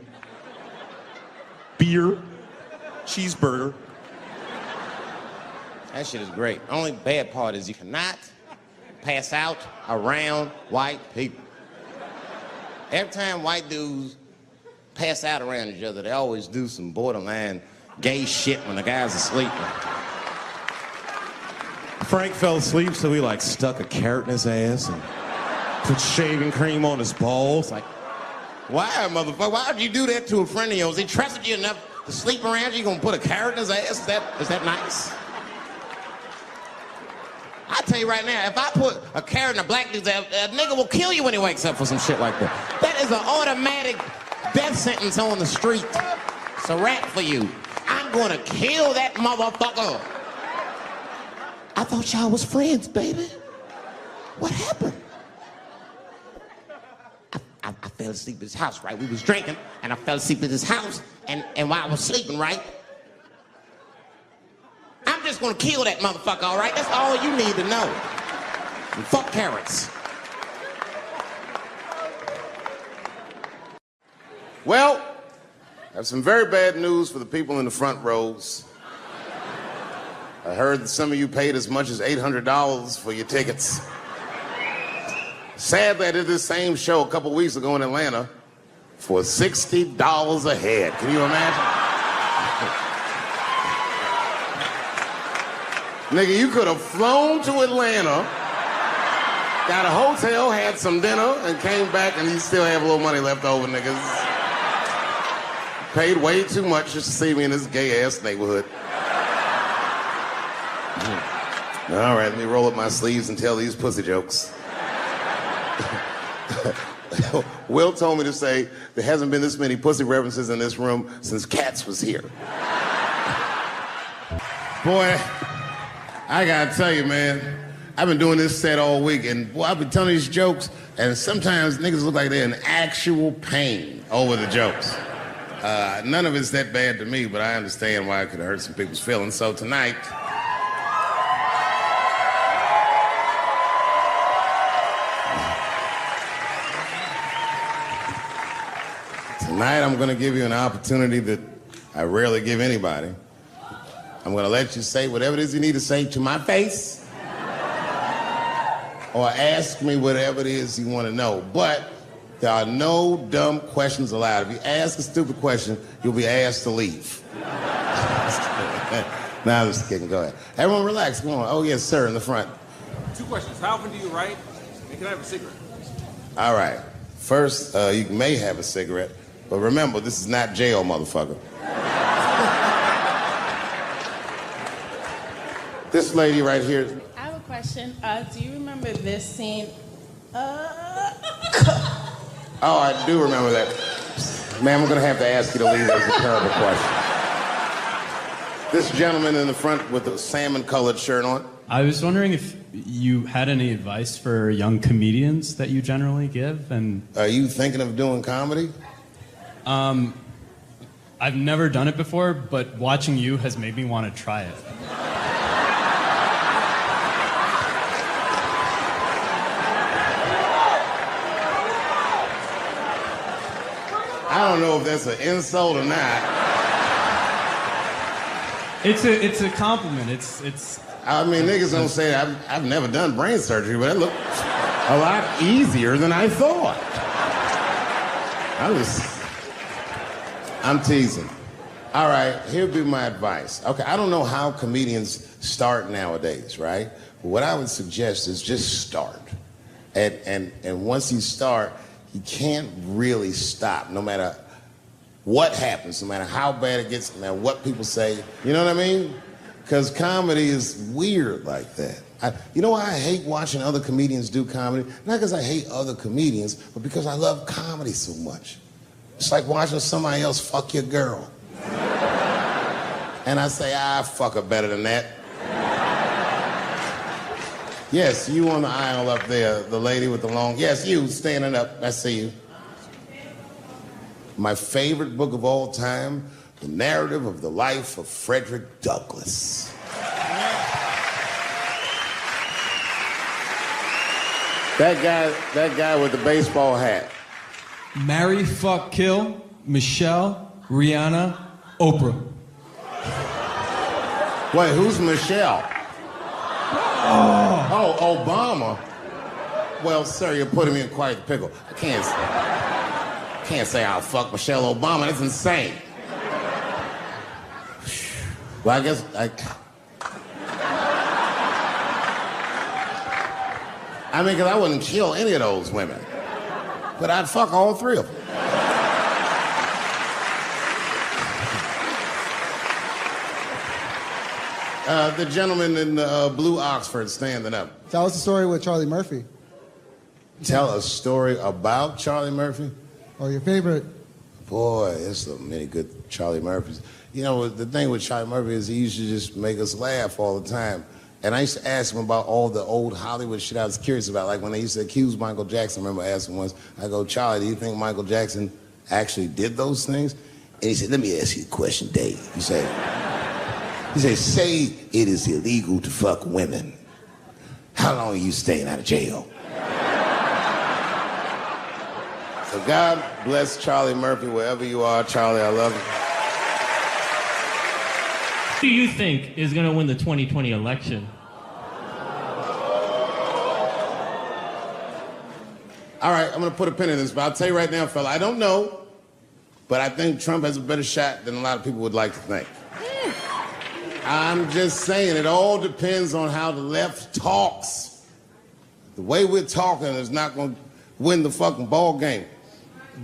beer, cheeseburger. That shit is great. Only bad part is you cannot pass out around white people. Every time white dudes pass out around each other, they always do some borderline gay shit when the guy's asleep. Frank fell asleep, so he like stuck a carrot in his ass and put shaving cream on his balls. Like, why, motherfucker? Why would you do that to a friend of yours? He trusted you enough to sleep around you, gonna put a carrot in his ass? Is that nice? I tell you right now, if I put a carrot in a black dude's ass, a nigga will kill you when he wakes up for some shit like that. That is an automatic death sentence on the street. It's a rap for you. I'm gonna kill that motherfucker. I thought y'all was friends, baby. What happened? I fell asleep at his house, right? We was drinking, and I fell asleep at his house, and while I was sleeping, right? I'm just gonna kill that motherfucker, all right? That's all you need to know. And fuck carrots. Well, I have some very bad news for the people in the front rows. I heard that some of you paid as much as $800 for your tickets. Sadly, I did this same show a couple weeks ago in Atlanta for $60 a head. Can you imagine? Nigga, you could have flown to Atlanta, got a hotel, had some dinner, and came back and you still have a little money left over, niggas. Paid way too much just to see me in this gay-ass neighborhood. All right, let me roll up my sleeves and tell these pussy jokes. Will told me to say there hasn't been this many pussy references in this room since Cats was here. Boy, I gotta tell you, man, I've been doing this set all week, and boy, I've been telling these jokes, and sometimes niggas look like they're in actual pain over the jokes. None of it's that bad to me, but I understand why it could hurt some people's feelings. So tonight, I'm going to give you an opportunity that I rarely give anybody. I'm going to let you say whatever it is you need to say to my face, or ask me whatever it is you want to know. But there are no dumb questions allowed. If you ask a stupid question, you'll be asked to leave. Now I'm just kidding. Go ahead. Everyone relax. Come on. Oh, yes, sir, in the front. 2 questions. How often do you write? And can I have a cigarette? All right. First, you may have a cigarette. But remember, this is not jail, motherfucker. This lady right here. I have a question. Do you remember this scene? Oh, I do remember that. Ma'am, I'm going to have to ask you to leave. That's a terrible question. This gentleman in the front with the salmon-colored shirt on. I was wondering if you had any advice for young comedians that you generally give, and... Are you thinking of doing comedy? I've never done it before, but watching you has made me want to try it. I don't know if that's an insult or not. It's a compliment. It's. I mean, niggas don't say I've never done brain surgery, but it looked a lot easier than I thought. I'm teasing. All right, here'd be my advice. Okay, I don't know how comedians start nowadays, right? But what I would suggest is just start. And once you start, you can't really stop, no matter what happens, no matter how bad it gets, no matter what people say. You know what I mean? Because comedy is weird like that. You know why I hate watching other comedians do comedy? Not because I hate other comedians, but because I love comedy so much. It's like watching somebody else fuck your girl. And I say, fuck her better than that. Yes, you on the aisle up there, the lady with the long... Yes, you standing up. I see you. My favorite book of all time, The Narrative of the Life of Frederick Douglass. That guy with the baseball hat. Marry, fuck, kill, Michelle, Rihanna, Oprah. Wait, who's Michelle? Oh, Obama. Well, sir, you're putting me in quite a pickle. I can't say I'll fuck Michelle Obama. That's insane. Well, I guess I mean, because I wouldn't kill any of those women. But I'd fuck all three of them. The gentleman in the blue Oxford standing up. Tell us the story with Charlie Murphy. Tell a story about Charlie Murphy? Or your favorite. Boy, there's so many good Charlie Murphys. You know, the thing with Charlie Murphy is he used to just make us laugh all the time. And I used to ask him about all the old Hollywood shit I was curious about. Like when they used to accuse Michael Jackson, I remember asking once, I go, Charlie, do you think Michael Jackson actually did those things? And he said, let me ask you a question, Dave. He said, say it is illegal to fuck women. How long are you staying out of jail? So God bless Charlie Murphy wherever you are. Charlie, I love you. Who do you think is going to win the 2020 election? All right, I'm going to put a pin in this, but I'll tell you right now, fella, I don't know, but I think Trump has a better shot than a lot of people would like to think. I'm just saying, it all depends on how the left talks. The way we're talking is not going to win the fucking ball game.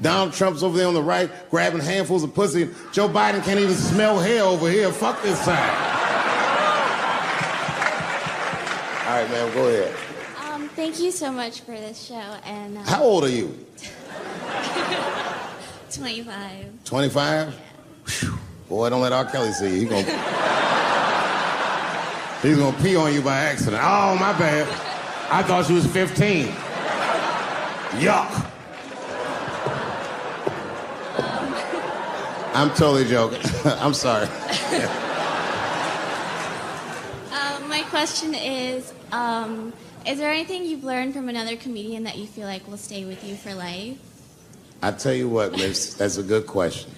Donald Trump's over there on the right, grabbing handfuls of pussy. Joe Biden can't even smell hair over here. Fuck this side. All right, man, go ahead. Thank you so much for this show. And how old are you? 25. 25? Yeah. Boy, don't let R. Kelly see you. He's gonna pee on you by accident. Oh, my bad. I thought she was 15. Yuck. I'm totally joking. I'm sorry. My question is there anything you've learned from another comedian that you feel like will stay with you for life? I tell you what, miss, that's a good question.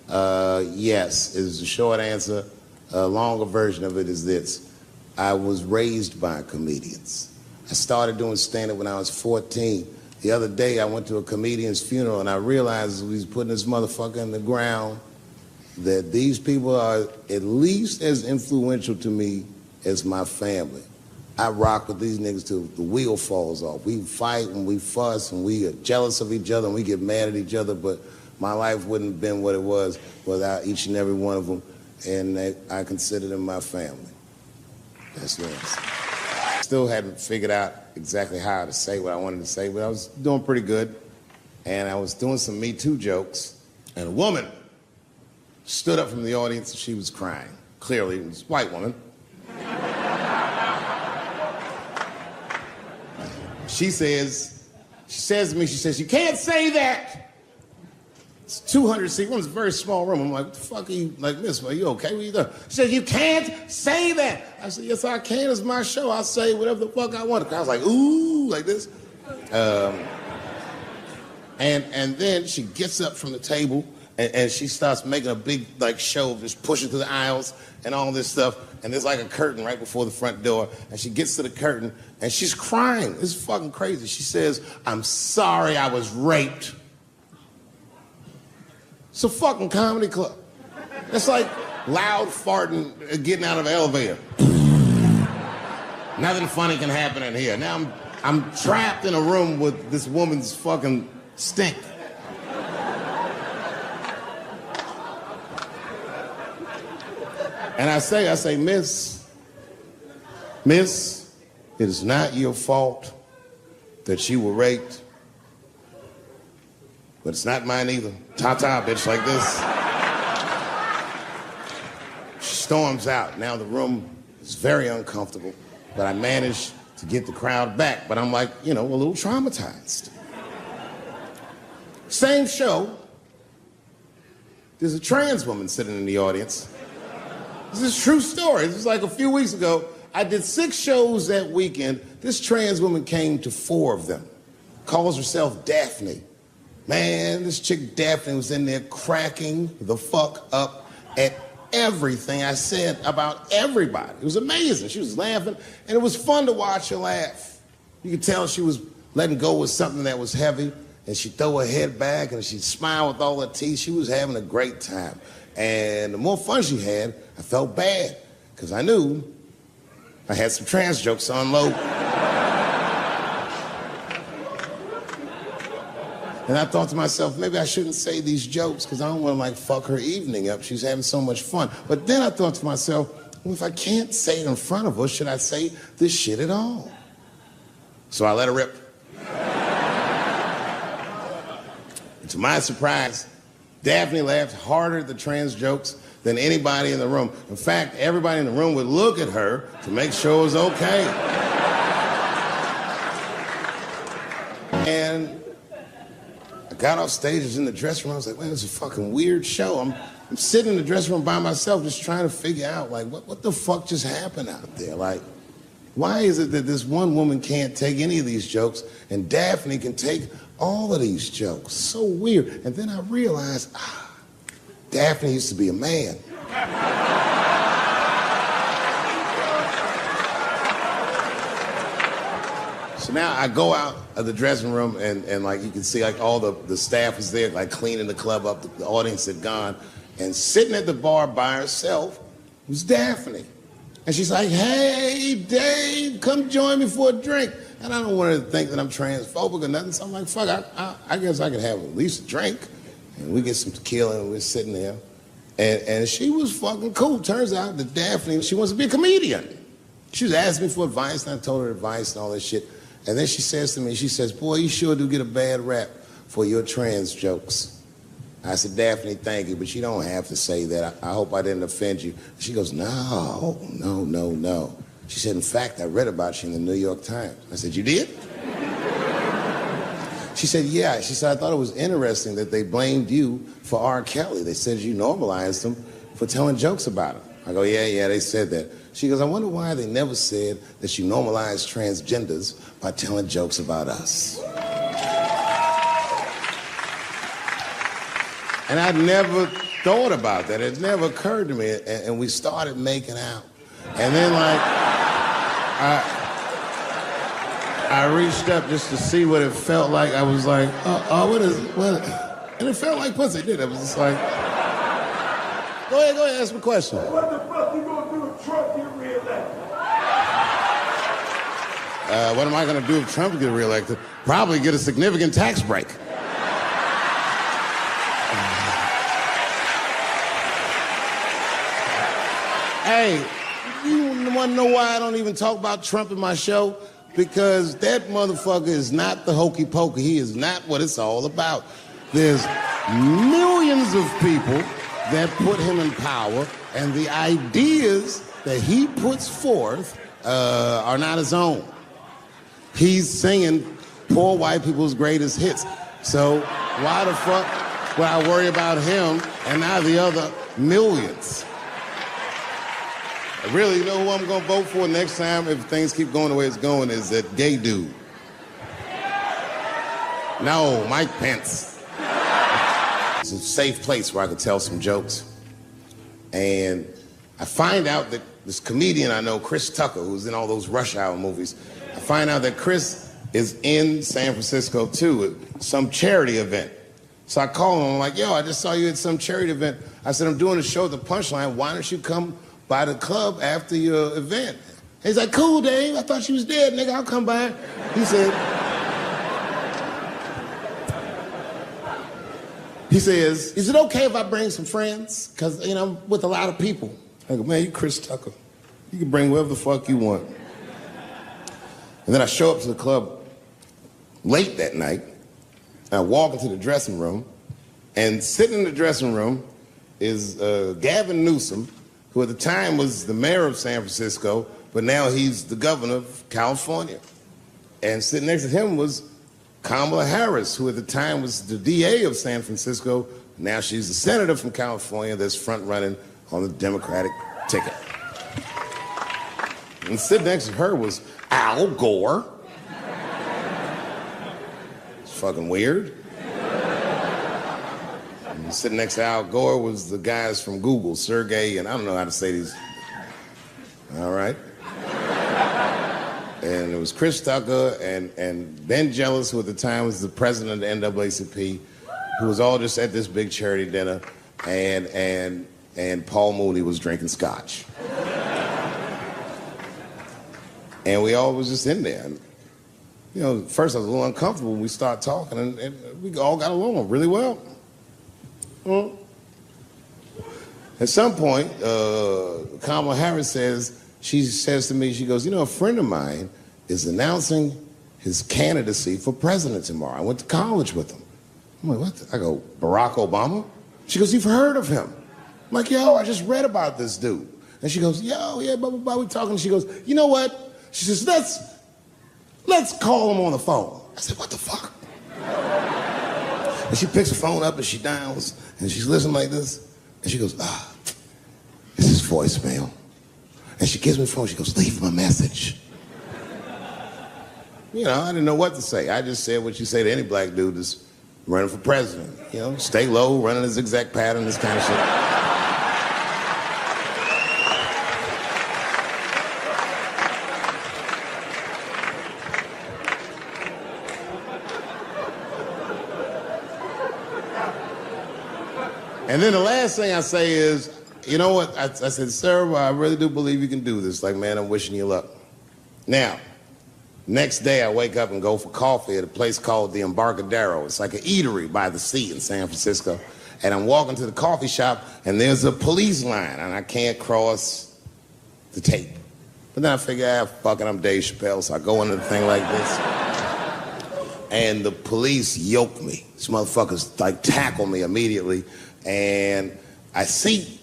Yes, is the short answer. A longer version of it is this. I was raised by comedians. I started doing stand-up when I was 14. The other day, I went to a comedian's funeral, and I realized as we was putting this motherfucker in the ground that these people are at least as influential to me as my family. I rock with these niggas till the wheel falls off. We fight and we fuss and we are jealous of each other and we get mad at each other, but my life wouldn't have been what it was without each and every one of them, and I consider them my family. That's the answer. Still hadn't figured out exactly how to say what I wanted to say, but I was doing pretty good. And I was doing some Me Too jokes, and a woman stood up from the audience and she was crying. Clearly, it was a white woman. She says to me, you can't say that. It's 200 seats. It's a very small room. I'm like, what the fuck are you, like, miss, are you okay? What are you doing? She said, you can't say that. I said, yes, I can. It's my show. I'll say whatever the fuck I want. The crowd's like, ooh, like this. And then she gets up from the table and she starts making a big, like, show of just pushing through the aisles and all this stuff. And there's like a curtain right before the front door. And she gets to the curtain and she's crying. It's fucking crazy. She says, I'm sorry I was raped. It's a fucking comedy club. It's like loud farting getting out of an elevator. Nothing funny can happen in here. Now I'm trapped in a room with this woman's fucking stink. And I say, miss, it is not your fault that you were raped. But it's not mine either. Ta-ta, bitch, like this. She storms out. Now the room is very uncomfortable, but I managed to get the crowd back. But I'm like, a little traumatized. Same show, there's a trans woman sitting in the audience. This is a true story. This was like a few weeks ago. I did 6 shows that weekend. This trans woman came to 4 of them. Calls herself Daphne. Man, this chick Daphne was in there cracking the fuck up at everything I said about everybody. It was amazing. She was laughing, and it was fun to watch her laugh. You could tell she was letting go of something that was heavy, and she'd throw her head back, and she'd smile with all her teeth. She was having a great time. And the more fun she had, I felt bad, because I knew I had some trans jokes to unload. And I thought to myself, maybe I shouldn't say these jokes because I don't want to, fuck her evening up. She's having so much fun. But then I thought to myself, well, if I can't say it in front of her, should I say this shit at all? So I let her rip. And to my surprise, Daphne laughed harder at the trans jokes than anybody in the room. In fact, everybody in the room would look at her to make sure it was okay. And I got off stage, I was in the dressing room, I was like, man, this is a fucking weird show. I'm sitting in the dressing room by myself just trying to figure out, like, what the fuck just happened out there? Like, why is it that this one woman can't take any of these jokes and Daphne can take all of these jokes? So weird. And then I realized, Daphne used to be a man. So now I go out of the dressing room and like you can see like all the staff was there like cleaning the club up, the audience had gone, and sitting at the bar by herself was Daphne. And she's like, hey, Dave, come join me for a drink. And I don't want her to think that I'm transphobic or nothing, so I'm like, fuck, I guess I could have at least a drink. And we get some tequila and we're sitting there. And she was fucking cool. Turns out that Daphne, she wants to be a comedian. She was asking me for advice, and I told her advice and all that shit. And then she says to me, she says, boy, you sure do get a bad rap for your trans jokes. I said, Daphne, thank you, but you don't have to say that. I hope I didn't offend you. She goes, no. She said, in fact, I read about you in the New York Times. I said, you did? She said, yeah. She said, I thought it was interesting that they blamed you for R. Kelly. They said you normalized him for telling jokes about him. I go, yeah, they said that. She goes, I wonder why they never said that you normalized transgenders by telling jokes about us. And I'd never thought about that. It never occurred to me. And we started making out. And then, like, I reached up just to see what it felt like. I was like, what? And it felt like pussy, did it? It was just like, go ahead, ask me a question. What the fuck you gonna do if Trump get reelected? What am I gonna do if Trump gets reelected? Probably get a significant tax break. Hey, you wanna know why I don't even talk about Trump in my show? Because that motherfucker is not the hokey pokey. He is not what it's all about. There's millions of people that put him in power, and the ideas that he puts forth are not his own. He's singing poor white people's greatest hits. So why the fuck would I worry about him and not the other millions? Really, you know who I'm gonna vote for next time if things keep going the way it's going is that gay dude. No, Mike Pence. It's a safe place where I could tell some jokes. And I find out that this comedian I know, Chris Tucker, who's in all those Rush Hour movies, I find out that Chris is in San Francisco too at some charity event. So I call him, I'm like, yo, I just saw you at some charity event. I said, I'm doing a show at the Punchline. Why don't you come by the club after your event? He's like, cool, Dave. I thought she was dead, nigga. I'll come by. He says, is it okay if I bring some friends? Because, you know, I'm with a lot of people. I go, man, you Chris Tucker. You can bring whoever the fuck you want. And then I show up to the club late that night. I walk into the dressing room, and sitting in the dressing room is Gavin Newsom, who at the time was the mayor of San Francisco, but now he's the governor of California. And sitting next to him was Kamala Harris, who at the time was the DA of San Francisco. Now she's the senator from California that's front-running on the Democratic ticket. And sitting next to her was Al Gore. It's fucking weird. And sitting next to Al Gore was the guys from Google, Sergey, and I don't know how to say these. All right. And it was Chris Tucker and Ben Jealous, who at the time was the president of the NAACP, who was all just at this big charity dinner, and Paul Mooney was drinking scotch. And we all was just in there. And, you know, first I was a little uncomfortable when we started talking, and we all got along really well. At some point, Kamala Harris she says to me, she goes, you know, a friend of mine is announcing his candidacy for president tomorrow. I went to college with him. I'm like, what? I go, Barack Obama? She goes, you've heard of him? I'm like, yo, I just read about this dude. And she goes, yo, yeah, blah, blah, blah, we talking. She goes, you know what? She says, let's call him on the phone. I said, what the fuck? And she picks the phone up and she dials and she's listening like this. And she goes, this is voicemail. And she gives me the phone, she goes, leave him a message. You know, I didn't know what to say. I just said what you say to any black dude that's running for president. You know, stay low, running a zigzag pattern, this kind of shit. And then the last thing I say is, you know what? I said, sir, I really do believe you can do this. Like, man, I'm wishing you luck. Now, next day I wake up and go for coffee at a place called the Embarcadero. It's like an eatery by the sea in San Francisco. And I'm walking to the coffee shop and there's a police line and I can't cross the tape. But then I figure, fuck it, I'm Dave Chappelle, so I go into the thing like this. And the police yoke me. These motherfuckers like tackle me immediately. And I see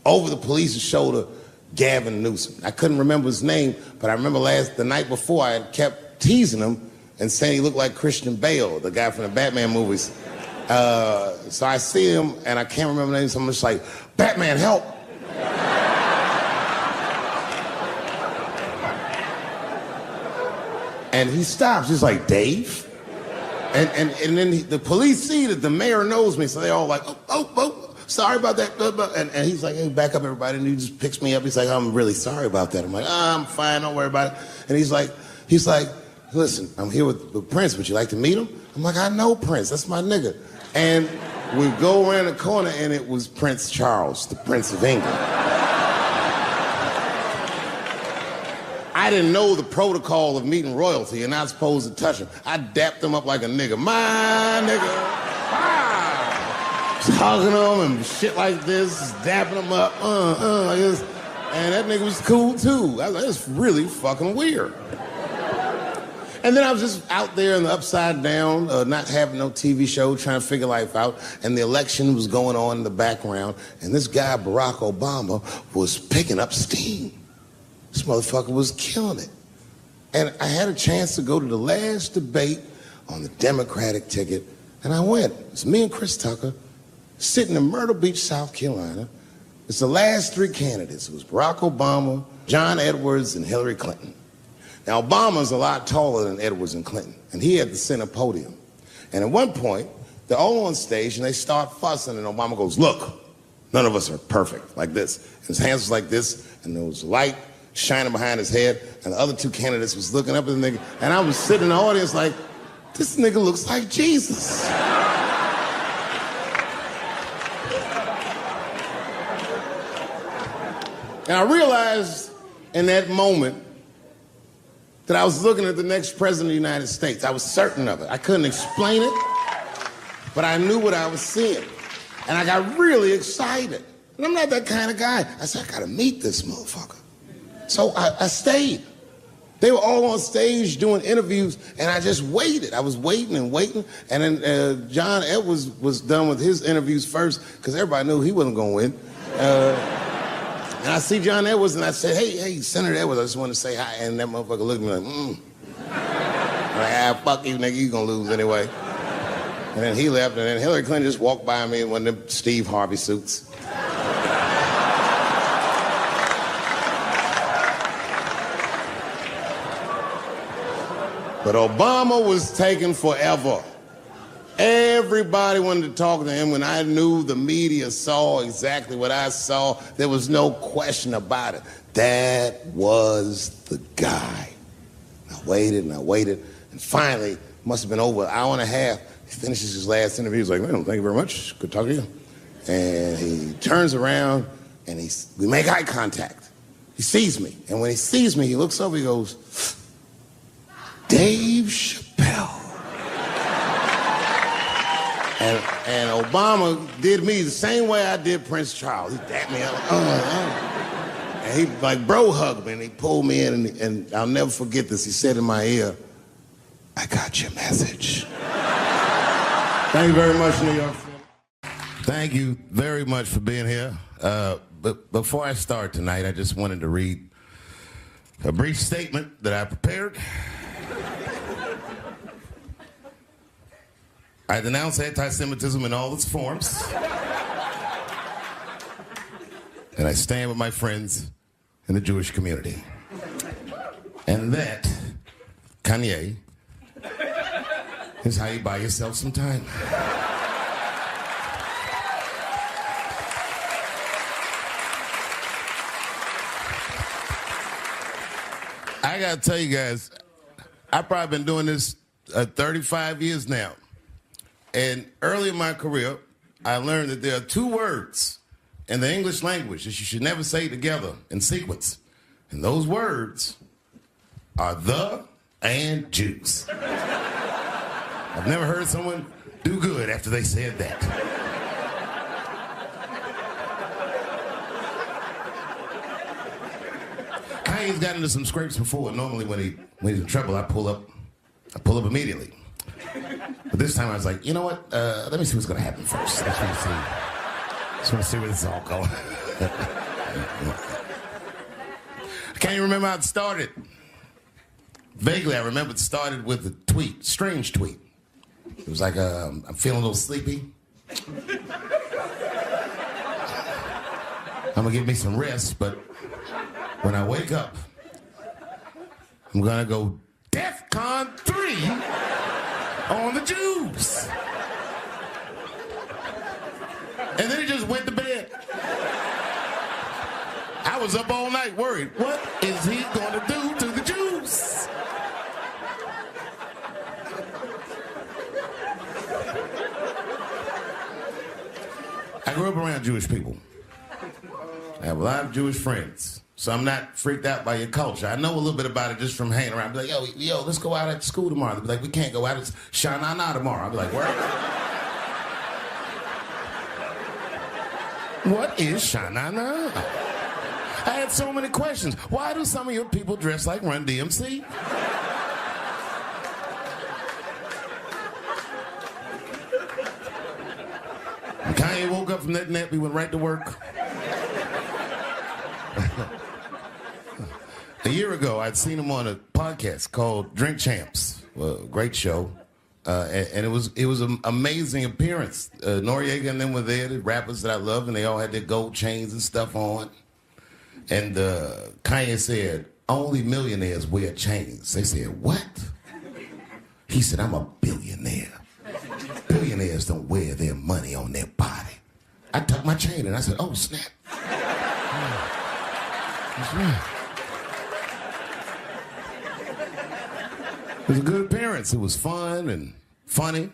over the police's shoulder Gavin Newsom. I couldn't remember his name, but I remember the night before I had kept teasing him and saying he looked like Christian Bale, the guy from the Batman movies. So I see him and I can't remember the name, so I'm just like, Batman, help! And he stops, he's like, Dave? And then the police see that the mayor knows me, so they're all like, oh, sorry about that. And he's like, hey, back up, everybody. And he just picks me up. He's like, I'm really sorry about that. I'm like, I'm fine, don't worry about it. And he's like, listen, I'm here with Prince. Would you like to meet him? I'm like, I know Prince. That's my nigga. And we go around the corner, and it was Prince Charles, the Prince of England. I didn't know the protocol of meeting royalty. You're not supposed to touch him. I dapped him up like a nigga. My nigga. Hugging him and shit like this, dapping him up, like this. And that nigga was cool too. I was like, it's really fucking weird. And then I was just out there in the upside down, not having no TV show, trying to figure life out. And the election was going on in the background. And this guy, Barack Obama, was picking up steam. This motherfucker was killing it. And I had a chance to go to the last debate on the Democratic ticket, and I went. It's me and Chris Tucker sitting in Myrtle Beach, South Carolina. It's the last three candidates. It was Barack Obama, John Edwards, and Hillary Clinton. Now, Obama's a lot taller than Edwards and Clinton, and he had the center podium. And at one point, they're all on stage, and they start fussing, and Obama goes, look, none of us are perfect, like this. And his hands was like this, and there was light shining behind his head, and the other two candidates was looking up at the nigga, and I was sitting in the audience like, this nigga looks like Jesus. And I realized in that moment that I was looking at the next president of the United States. I was certain of it. I couldn't explain it, but I knew what I was seeing. And I got really excited. And I'm not that kind of guy. I said, I gotta meet this motherfucker. So I stayed. They were all on stage doing interviews, and I just waited. I was waiting and waiting, and then John Edwards was done with his interviews first, because everybody knew he wasn't going to win. And I see John Edwards, and I said, hey, Senator Edwards, I just want to say hi. And that motherfucker looked at me like, I'm like, fuck you, nigga, you gonna lose anyway. And then he left, and then Hillary Clinton just walked by me in one of them Steve Harvey suits. But Obama was taking forever. Everybody wanted to talk to him. When I knew the media saw exactly what I saw, there was no question about it. That was the guy. I waited and I waited, and finally, it must have been over an hour and a half, he finishes his last interview. He's like, man, thank you very much. Good talking to you. And he turns around, and we make eye contact. He sees me, and when he sees me, he looks over, he goes, Dave Chappelle. And Obama did me the same way I did Prince Charles. He dapped me up. And he like bro hugged me and he pulled me in and I'll never forget this. He said in my ear, "I got your message." Thank you very much, New York. Thank you very much for being here. But before I start tonight, I just wanted to read a brief statement that I prepared. I denounce anti-Semitism in all its forms. And I stand with my friends in the Jewish community. And that, Kanye, is how you buy yourself some time. I gotta tell you guys, I've probably been doing this 35 years now. And early in my career, I learned that there are two words in the English language that you should never say together in sequence. And those words are the and Jews. I've never heard someone do good after they said that. Kanye's gotten into some scrapes before. Normally when he's in trouble, I pull up immediately. But this time I was like, you know what? Let me see what's going to happen first. Let's want to see where this is all going. I can't even remember how it started. Vaguely, I remember it started with a tweet, strange tweet. It was like, I'm feeling a little sleepy. I'm going to give me some rest, but when I wake up, I'm going to go DEFCON 3 on the Jews. And then he just went to bed. I was up all night worried. What is he going to do to the Jews? I grew up around Jewish people. I have a lot of Jewish friends. So I'm not freaked out by your culture. I know a little bit about it just from hanging around. I'll be like, yo, let's go out at school tomorrow. They'll be like, we can't go out. It's Shanana tomorrow. I'll be like, where? What is Shanana? I had so many questions. Why do some of your people dress like Run DMC? And Kanye woke up from that nap. He went right to work. A year ago, I'd seen him on a podcast called Drink Champs. Great show. And it was an amazing appearance. Noriega and them were there, the rappers that I love, and they all had their gold chains and stuff on. And Kanye said, only millionaires wear chains. They said, what? He said, I'm a billionaire. Billionaires don't wear their money on their body. I tucked my chain and I said, oh, snap. That's right. It was a good appearance. It was fun and funny.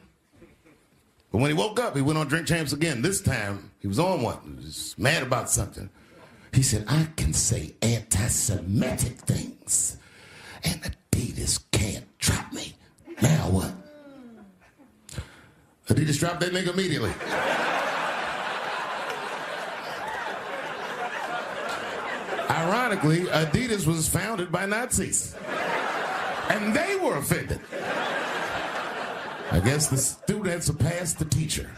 But when he woke up, he went on Drink Champs again. This time, he was on one. He was mad about something. He said, I can say anti-Semitic things, and Adidas can't drop me. Now what? Adidas dropped that nigga immediately. Ironically, Adidas was founded by Nazis. And they were offended. I guess the student surpassed the teacher.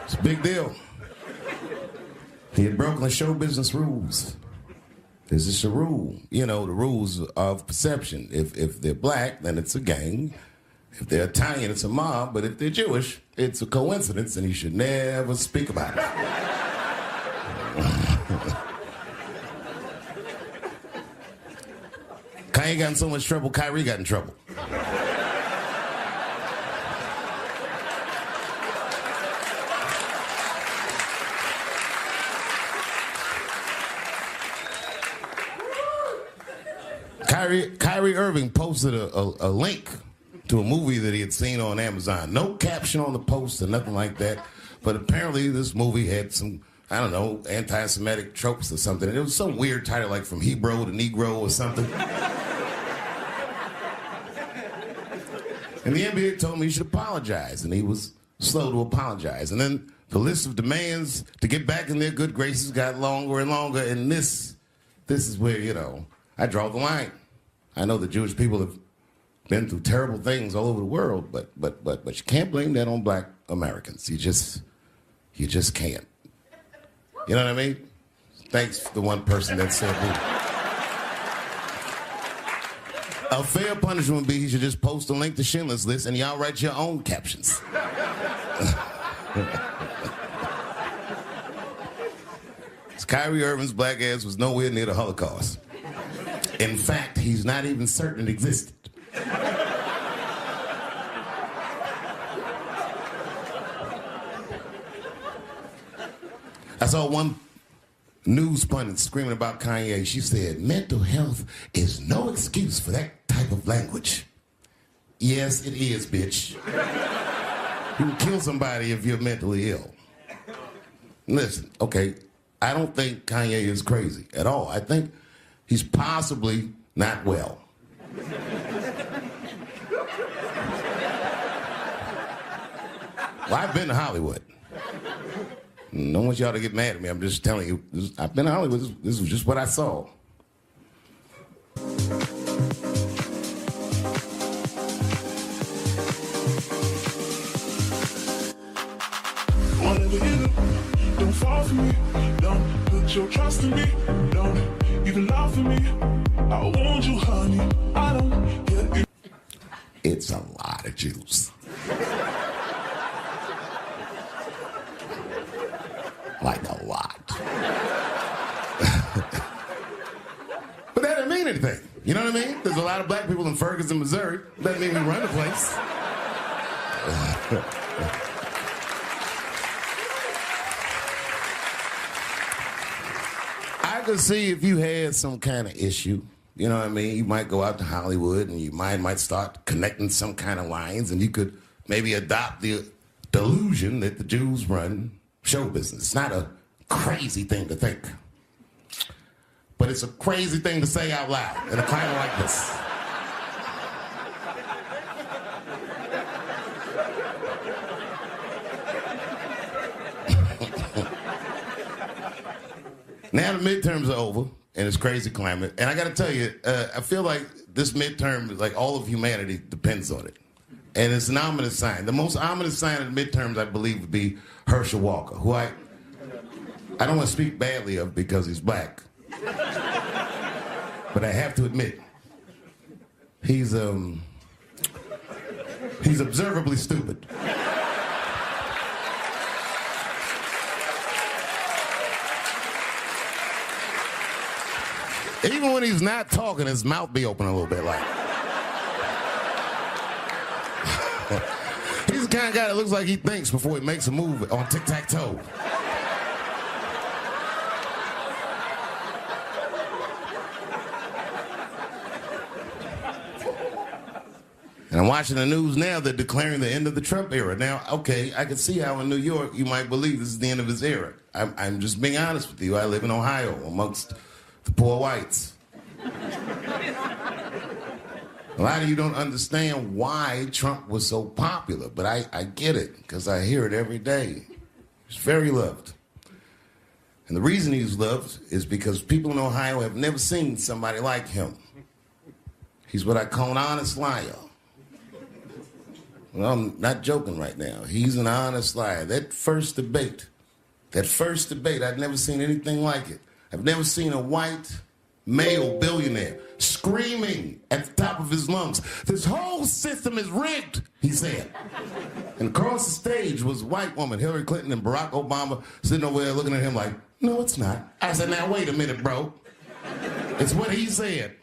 It's a big deal. He had broken the show business rules. There's just a rule. You know, the rules of perception. If they're black, then it's a gang. If they're Italian, it's a mob. But if they're Jewish, it's a coincidence, and you should never speak about it. Kanye got in so much trouble, Kyrie got in trouble. Kyrie Irving posted a link to a movie that he had seen on Amazon. No caption on the post or nothing like that, but apparently this movie had some I don't know, anti-Semitic tropes or something. And it was some weird title like From Hebrew to Negro or something. And the NBA told me he should apologize, and he was slow to apologize. And then the list of demands to get back in their good graces got longer and longer, and this is where, you know, I draw the line. I know the Jewish people have been through terrible things all over the world, but you can't blame that on black Americans. You just can't. You know what I mean? Thanks to the one person that said that. A fair punishment would be he should just post a link to Schindler's List and y'all write your own captions. Kyrie Irving's black ass was nowhere near the Holocaust. In fact, he's not even certain it existed. I saw one news pundit screaming about Kanye. She said, mental health is no excuse for that type of language. Yes, it is, bitch. You can kill somebody if you're mentally ill. Listen, okay, I don't think Kanye is crazy at all. I think he's possibly not well. Well, I've been to Hollywood. I don't want y'all to get mad at me. I'm just telling you. I've been to Hollywood. This was just what I saw. Don't fall for me. Don't put your trust in me. Don't even lie for me. I want you, honey. I don't get it. It's a lot of Jews. Like a lot. But that didn't mean anything. You know what I mean? There's a lot of black people in Ferguson, Missouri. Doesn't mean we run the place. I could see if you had some kind of issue, you know what I mean? You might go out to Hollywood and your mind might start connecting some kind of lines, and you could maybe adopt the delusion that the Jews run show business. It's not a crazy thing to think. But it's a crazy thing to say out loud in a climate like this. Now the midterms are over, and it's crazy climate. And I got to tell you, I feel like this midterm, like all of humanity depends on it. And it's an ominous sign. The most ominous sign of the midterms, I believe, would be Herschel Walker, who I don't want to speak badly of because he's black. But I have to admit, he's observably stupid. Even when he's not talking, his mouth be open a little bit like. He's the kind of guy that looks like he thinks before he makes a move on tic-tac-toe. And I'm watching the news now, they're declaring the end of the Trump era. Now, okay, I can see how in New York you might believe this is the end of his era. I'm just being honest with you. I live in Ohio amongst the poor whites. A lot of you don't understand why Trump was so popular, but I get it, because I hear it every day. He's very loved. And the reason he's loved is because people in Ohio have never seen somebody like him. He's what I call an honest liar. Well, I'm not joking right now. He's an honest liar. That first debate, I'd never seen anything like it. I've never seen a white male billionaire screaming at the top of his lungs, "This whole system is rigged," he said. And across the stage was a white woman, Hillary Clinton and Barack Obama, sitting over there looking at him like, "No, it's not." I said, "Now, wait a minute, bro. It's what he said."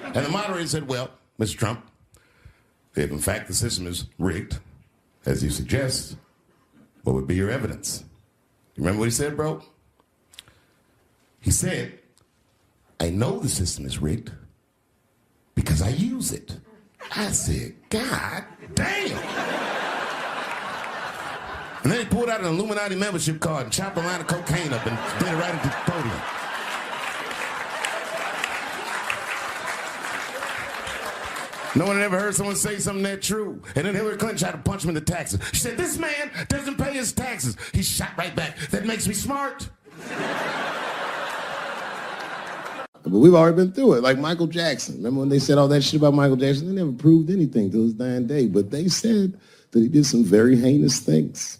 And the moderator said, "Well, Mr. Trump, if in fact the system is rigged, as you suggest, what would be your evidence?" You remember what he said, bro? He said, "I know the system is rigged because I use it." I said, God damn. And then he pulled out an Illuminati membership card and chopped a line of cocaine up and did it right at the podium. No one had ever heard someone say something that true. And then Hillary Clinton tried to punch him in the taxes. She said, this man doesn't pay his taxes. He shot right back. That makes me smart. But we've already been through it, like Michael Jackson. Remember when they said all that shit about Michael Jackson? They never proved anything till his dying day. But they said that he did some very heinous things.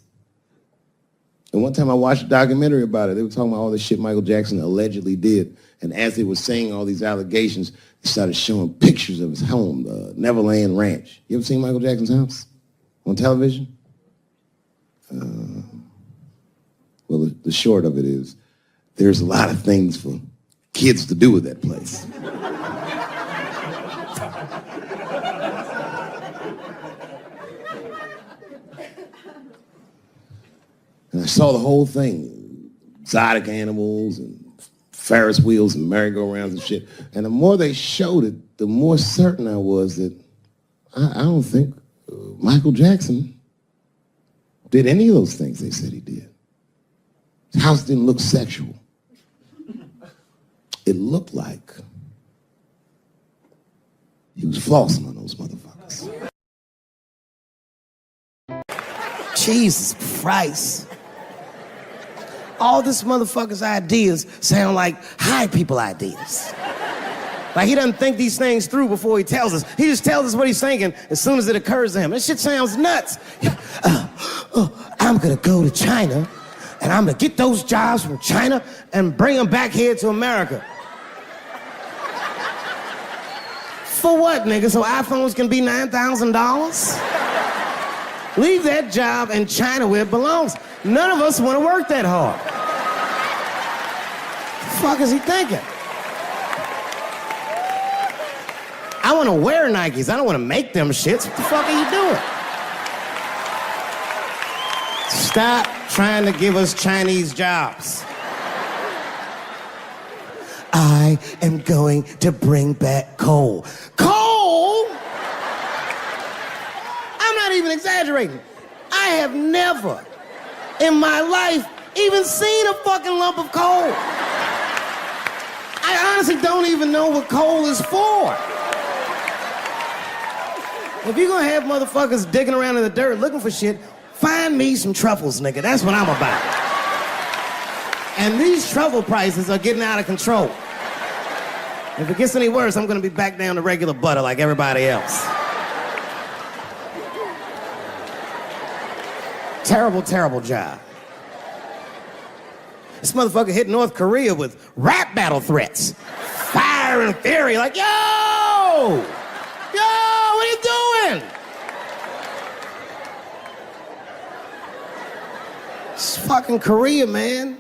And one time I watched a documentary about it. They were talking about all the shit Michael Jackson allegedly did. And as they were saying all these allegations, they started showing pictures of his home, the Neverland Ranch. You ever seen Michael Jackson's house on television? Well, the short of it is, there's a lot of things for kids to do with that place. And I saw the whole thing, exotic animals and Ferris wheels and merry-go-rounds and shit. And the more they showed it, the more certain I was that I don't think Michael Jackson did any of those things they said he did. His house didn't look sexual. It looked like he was flossing on those motherfuckers. Jesus Christ. All this motherfucker's ideas sound like high people ideas. Like he doesn't think these things through before he tells us. He just tells us what he's thinking as soon as it occurs to him. This shit sounds nuts. I'm gonna go to China and I'm gonna get those jobs from China and bring them back here to America. For what, nigga? So iPhones can be $9,000? Leave that job in China where it belongs. None of us want to work that hard. The fuck is he thinking? I want to wear Nikes. I don't want to make them shits. What the fuck are you doing? Stop trying to give us Chinese jobs. I am going to bring back coal. Coal? I'm not even exaggerating. I have never in my life even seen a fucking lump of coal. I honestly don't even know what coal is for. If you're gonna have motherfuckers digging around in the dirt looking for shit, find me some truffles, nigga. That's what I'm about. And these truffle prices are getting out of control. If it gets any worse, I'm gonna be back down to regular butter like everybody else. Terrible, terrible job. This motherfucker hit North Korea with rap battle threats. Fire and fury, like, yo! Yo, what are you doing? It's fucking Korea, man.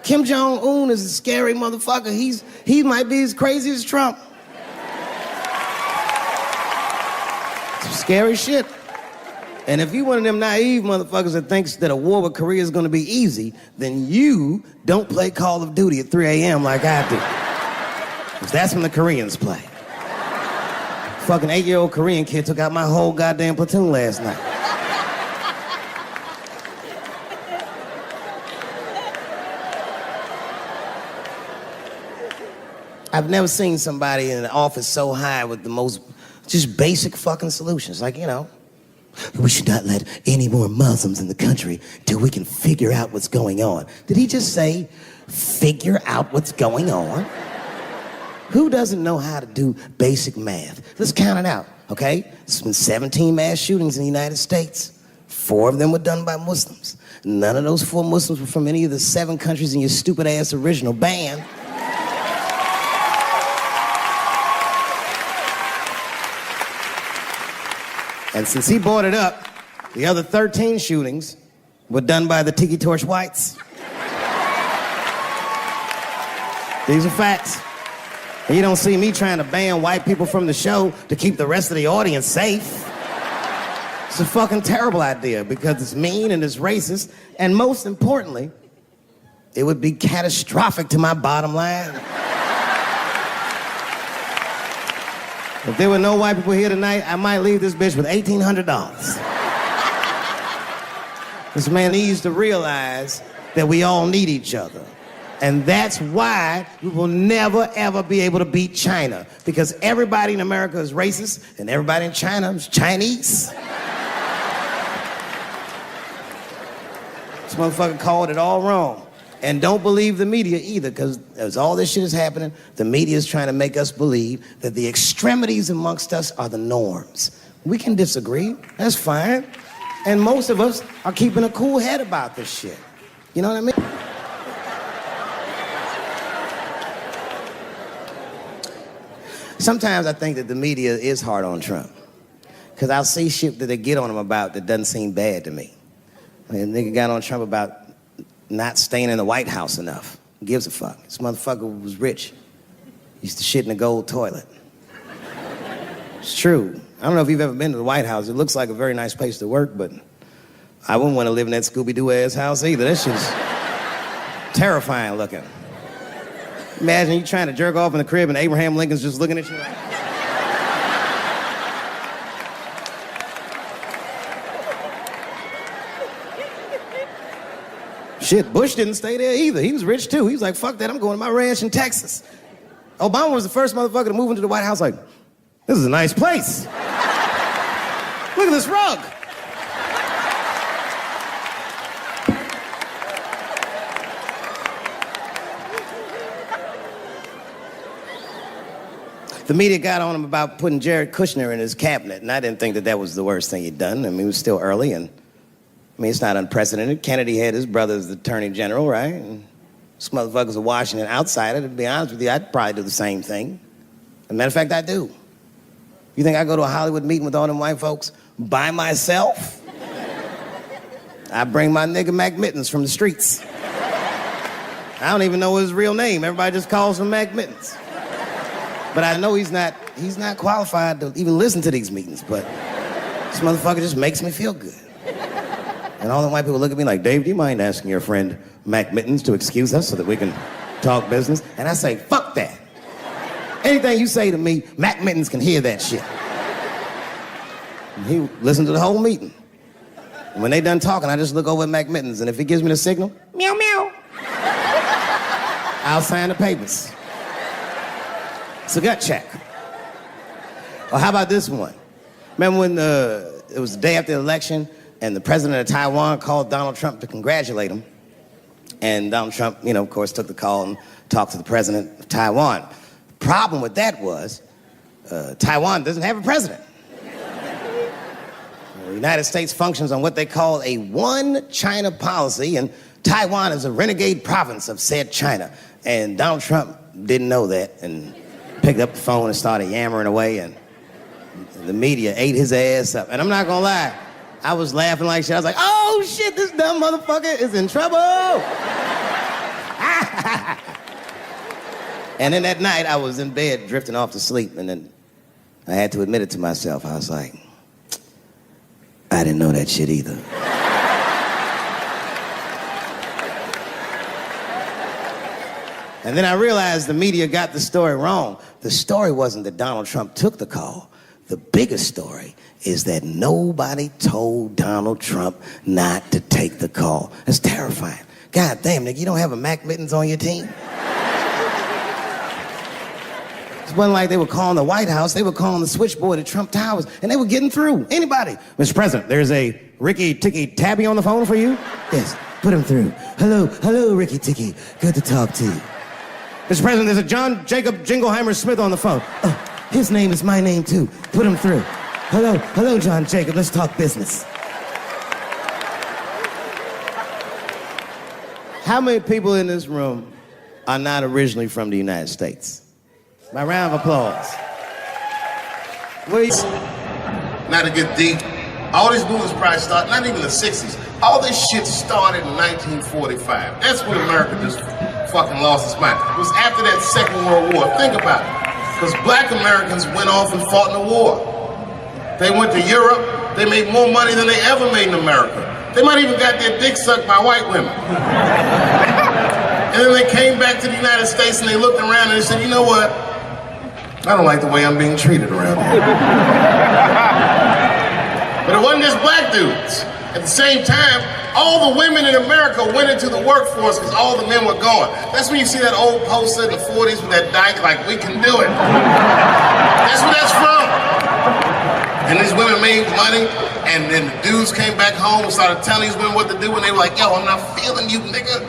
Kim Jong-un is a scary motherfucker. He might be as crazy as Trump. Some scary shit. And if you one of them naive motherfuckers that thinks that a war with Korea is gonna be easy, then you don't play Call of Duty at 3 a.m. like I do. Because that's when the Koreans play. Fucking 8-year-old Korean kid took out my whole goddamn platoon last night. I've never seen somebody in an office so high with the most just basic fucking solutions. Like, you know, we should not let any more Muslims in the country till we can figure out what's going on. Did he just say, figure out what's going on? Who doesn't know how to do basic math? Let's count it out, okay? There's been 17 mass shootings in the United States. 4 of them were done by Muslims. None of those 4 Muslims were from any of the 7 countries in your stupid ass original band. And since he brought it up, the other 13 shootings were done by the Tiki Torch Whites. These are facts. And you don't see me trying to ban white people from the show to keep the rest of the audience safe. It's a fucking terrible idea because it's mean and it's racist, and most importantly, it would be catastrophic to my bottom line. If there were no white people here tonight, I might leave this bitch with $1,800. This man needs to realize that we all need each other. And that's why we will never, ever be able to beat China. Because everybody in America is racist, and everybody in China is Chinese. This motherfucker called it all wrong. And don't believe the media either, because as all this shit is happening, the media is trying to make us believe that the extremities amongst us are the norms. We can disagree, that's fine. And most of us are keeping a cool head about this shit. You know what I mean? Sometimes I think that the media is hard on Trump. Because I'll see shit that they get on him about that doesn't seem bad to me. A nigga got on Trump about not staying in the White House enough. Who gives a fuck? This motherfucker was rich. Used to shit in a gold toilet. It's true. I don't know if you've ever been to the White House. It looks like a very nice place to work, but I wouldn't want to live in that Scooby-Doo ass house either. That shit's terrifying looking. Imagine you trying to jerk off in the crib and Abraham Lincoln's just looking at you like... Shit, Bush didn't stay there either. He was rich too. He was like, fuck that, I'm going to my ranch in Texas. Obama was the first motherfucker to move into the White House like, this is a nice place. Look at this rug. The media got on him about putting Jared Kushner in his cabinet, and I didn't think that that was the worst thing he'd done. I mean, it was still early, and I mean, it's not unprecedented. Kennedy had his brother as the attorney general, right? And this motherfucker's a Washington outsider. To be honest with you, I'd probably do the same thing. As a matter of fact, I do. You think I go to a Hollywood meeting with all them white folks by myself? I bring my nigga Mac Mittens from the streets. I don't even know his real name. Everybody just calls him Mac Mittens. But I know he's not qualified to even listen to these meetings, but this motherfucker just makes me feel good. And all the white people look at me like, Dave, do you mind asking your friend Mac Mittens to excuse us so that we can talk business? And I say, fuck that. Anything you say to me, Mac Mittens can hear that shit. And he listened to the whole meeting. And when they done talking, I just look over at Mac Mittens, and if he gives me the signal, meow, meow, I'll sign the papers. It's a gut check. Or how about this one? Remember when it was the day after the election and the president of Taiwan called Donald Trump to congratulate him? And Donald Trump, you know, of course, took the call and talked to the president of Taiwan. The problem with that was Taiwan doesn't have a president. The United States functions on what they call a one China policy, and Taiwan is a renegade province of said China. And Donald Trump didn't know that and picked up the phone and started yammering away, and the media ate his ass up. And I'm not gonna lie, I was laughing like shit. I was like, oh shit, this dumb motherfucker is in trouble. And then that night, I was in bed drifting off to sleep, and then I had to admit it to myself. I was like, I didn't know that shit either. And then I realized the media got the story wrong. The story wasn't that Donald Trump took the call. The biggest story is that nobody told Donald Trump not to take the call. That's terrifying. God damn, nigga, you don't have a Mac Mittens on your team? It wasn't like they were calling the White House. They were calling the switchboard at Trump Towers, and they were getting through. Anybody. Mr. President, there's a Ricky Ticky Tabby on the phone for you? Yes, put him through. Hello, Ricky Ticky. Good to talk to you. Mr. President, there's a John Jacob Jingleheimer Smith on the phone. Oh, his name is my name, too. Put him through. Hello, John Jacob. Let's talk business. How many people in this room are not originally from the United States? My round of applause. Please. Not to get deep, all these movies probably started, not even the 60s. All this shit started in 1945. That's when America just fucking lost its mind. It was after that Second World War. Think about it. Because black Americans went off and fought in the war. They went to Europe. They made more money than they ever made in America. They might even got their dick sucked by white women. And then they came back to the United States and they looked around and they said, you know what? I don't like the way I'm being treated around here. But it wasn't just black dudes. At the same time, all the women in America went into the workforce because all the men were gone. That's when you see that old poster in the 40s with that dyke, like, we can do it. That's where that's from. And these women made money, and then the dudes came back home and started telling these women what to do, and they were like, yo, I'm not feeling you, nigga.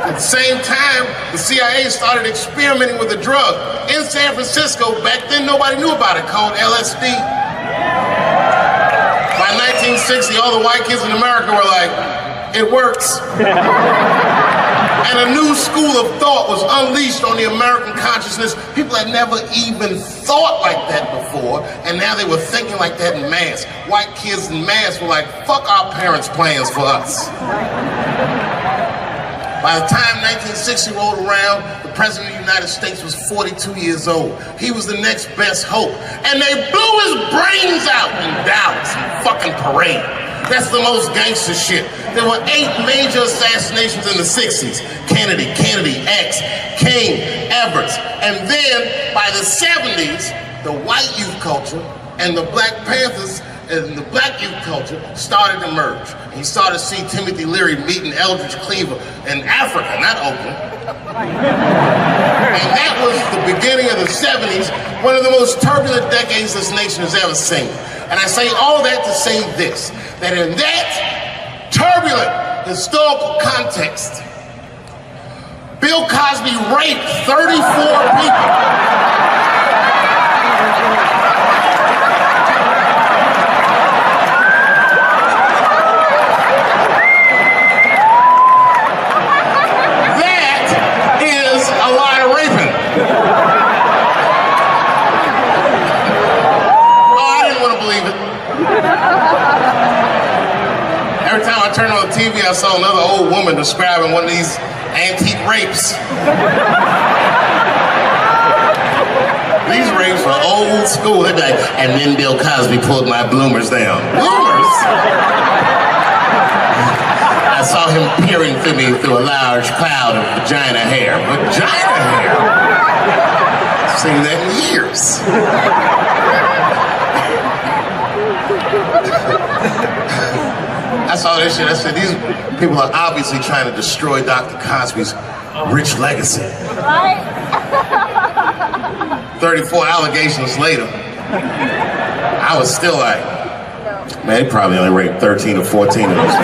At the same time, the CIA started experimenting with a drug in San Francisco. Back then, nobody knew about it, called LSD. By 1960, all the white kids in America were like, it works. And a new school of thought was unleashed on the American consciousness. People had never even thought like that before, and now they were thinking like that in mass. White kids in mass were like, fuck our parents' plans for us. By the time 1960 rolled around, the President of the United States was 42 years old. He was the next best hope. And they blew his brains out in Dallas, in fucking parade. That's the most gangster shit. There were 8 major assassinations in the 60s. Kennedy, X, King, Edwards. And then, by the 70s, the white youth culture and the Black Panthers and the black youth culture started to merge. And you started to see Timothy Leary meeting Eldridge Cleaver in Africa, not Oakland. And that was the beginning of the 70s, one of the most turbulent decades this nation has ever seen. And I say all that to say this, that in that turbulent historical context, Bill Cosby raped 34 people. Every time I turned on the TV, I saw another old woman describing one of these antique rapes. These rapes were old school. They'd be like, and then Bill Cosby pulled my bloomers down. Bloomers? I saw him peering through me through a large cloud of vagina hair. Vagina hair? I've seen that in years. I saw this shit. I said, these people are obviously trying to destroy Dr. Cosby's rich legacy. 34 allegations later, I was still like, man, he probably only raped 13 or 14 of those.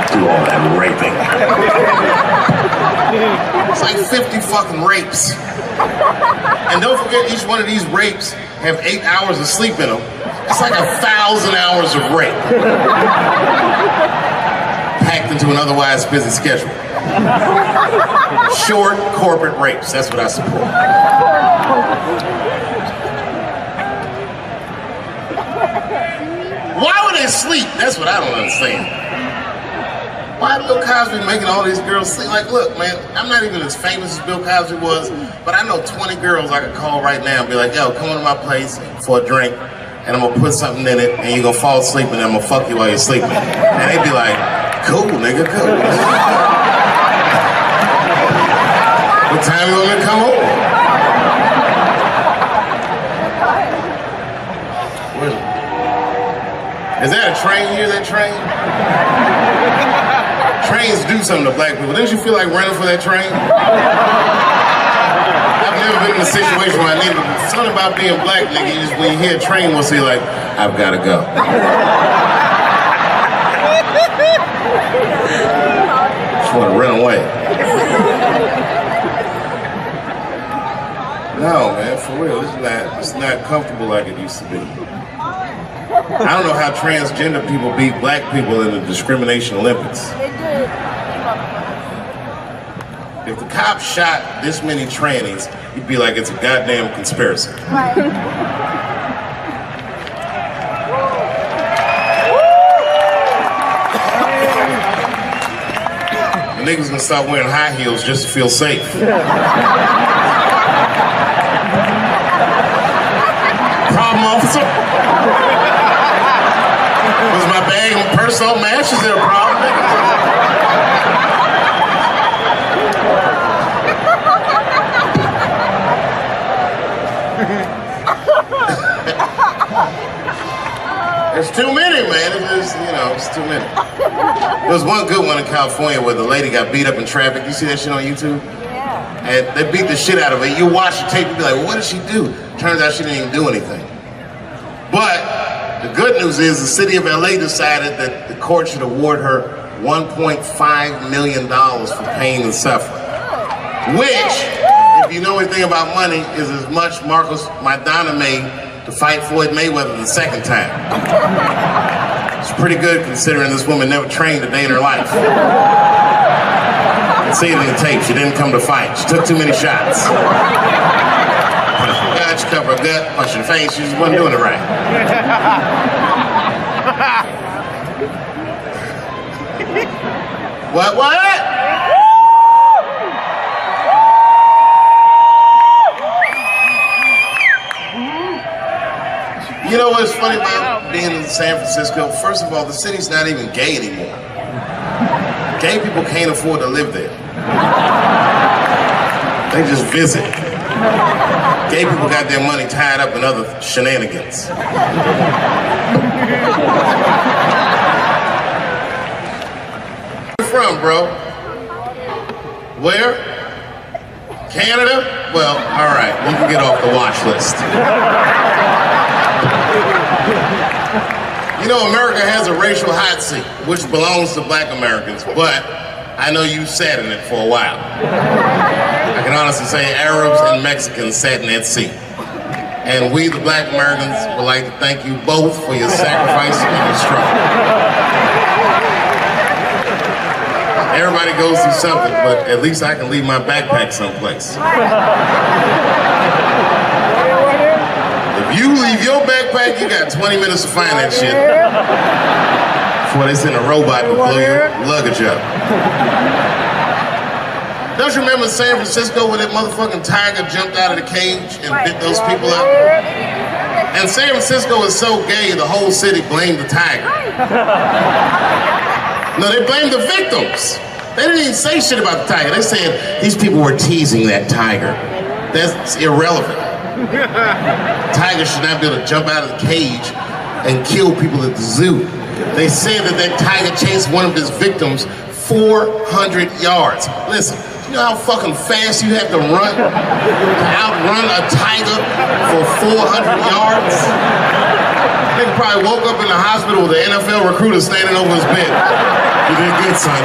Do all that raping. It's like 50 fucking rapes. And don't forget, each one of these rapes have 8 hours of sleep in them. It's like 1,000 hours of rape. Packed into an otherwise busy schedule. Short corporate rapes, that's what I support. Why would they sleep? That's what I don't understand. Why Bill Cosby making all these girls sleep? Like, look, man, I'm not even as famous as Bill Cosby was, but I know 20 girls I could call right now and be like, yo, come on to my place for a drink, and I'm gonna put something in it, and you're gonna fall asleep, and I'm gonna fuck you while you're sleeping. And they'd be like, cool, nigga, cool. What time you want me to come over? Is that a train? You hear that train? Trains do something to black people. Didn't you feel like running for that train? I've never been in a situation where I needed something about being black, nigga. You just, when you hear a train, we'll see like, I've gotta go. Just want to run away. No, man, for real. It's not comfortable like it used to be. I don't know how transgender people beat black people in the discrimination Olympics. If the cops shot this many trannies, you'd be like, it's a goddamn conspiracy. Right. The niggas gonna start wearing high heels just to feel safe. Problem, officer? Was my bag and purse all matched? Is there a problem? It's too many, man. It's too many. There was one good one in California where the lady got beat up in traffic. You see that shit on YouTube? Yeah. And they beat the shit out of her. You watch the tape, you be like, well, what did she do? Turns out she didn't even do anything. But the good news is the city of LA decided that the court should award her $1.5 million for pain and suffering. Which, if you know anything about money, is as much Marcus Maidana made to fight Floyd Mayweather the second time. It's pretty good considering this woman never trained a day in her life. You can see it in the tape. She didn't come to fight. She took too many shots. She covered her gut, punched her face. She just wasn't doing it right. What? You know what's funny about being in San Francisco? First of all, the city's not even gay anymore. Gay people can't afford to live there. They just visit. Gay people got their money tied up in other shenanigans. Where you from, bro? Where? Canada? Well, all right, you can get off the watch list. You know, America has a racial hot seat, which belongs to black Americans, but I know you sat in it for a while. I can honestly say Arabs and Mexicans sat in that seat. And we, the black Americans, would like to thank you both for your sacrifice and your struggle. Everybody goes through something, but at least I can leave my backpack someplace. If you leave your backpack, you got 20 minutes to find that shit before they send a robot to blow your luggage up. Don't you remember San Francisco when that motherfucking tiger jumped out of the cage and bit those people up? And San Francisco is so gay, the whole city blamed the tiger. No, they blamed the victims. They didn't even say shit about the tiger. They said these people were teasing that tiger. That's irrelevant. Tiger should not be able to jump out of the cage and kill people at the zoo. They said that tiger chased one of his victims 400 yards. Listen, you know how fucking fast you have to run to outrun a tiger for 400 yards? Nigga probably woke up in the hospital with an NFL recruiter standing over his bed. You did good, son.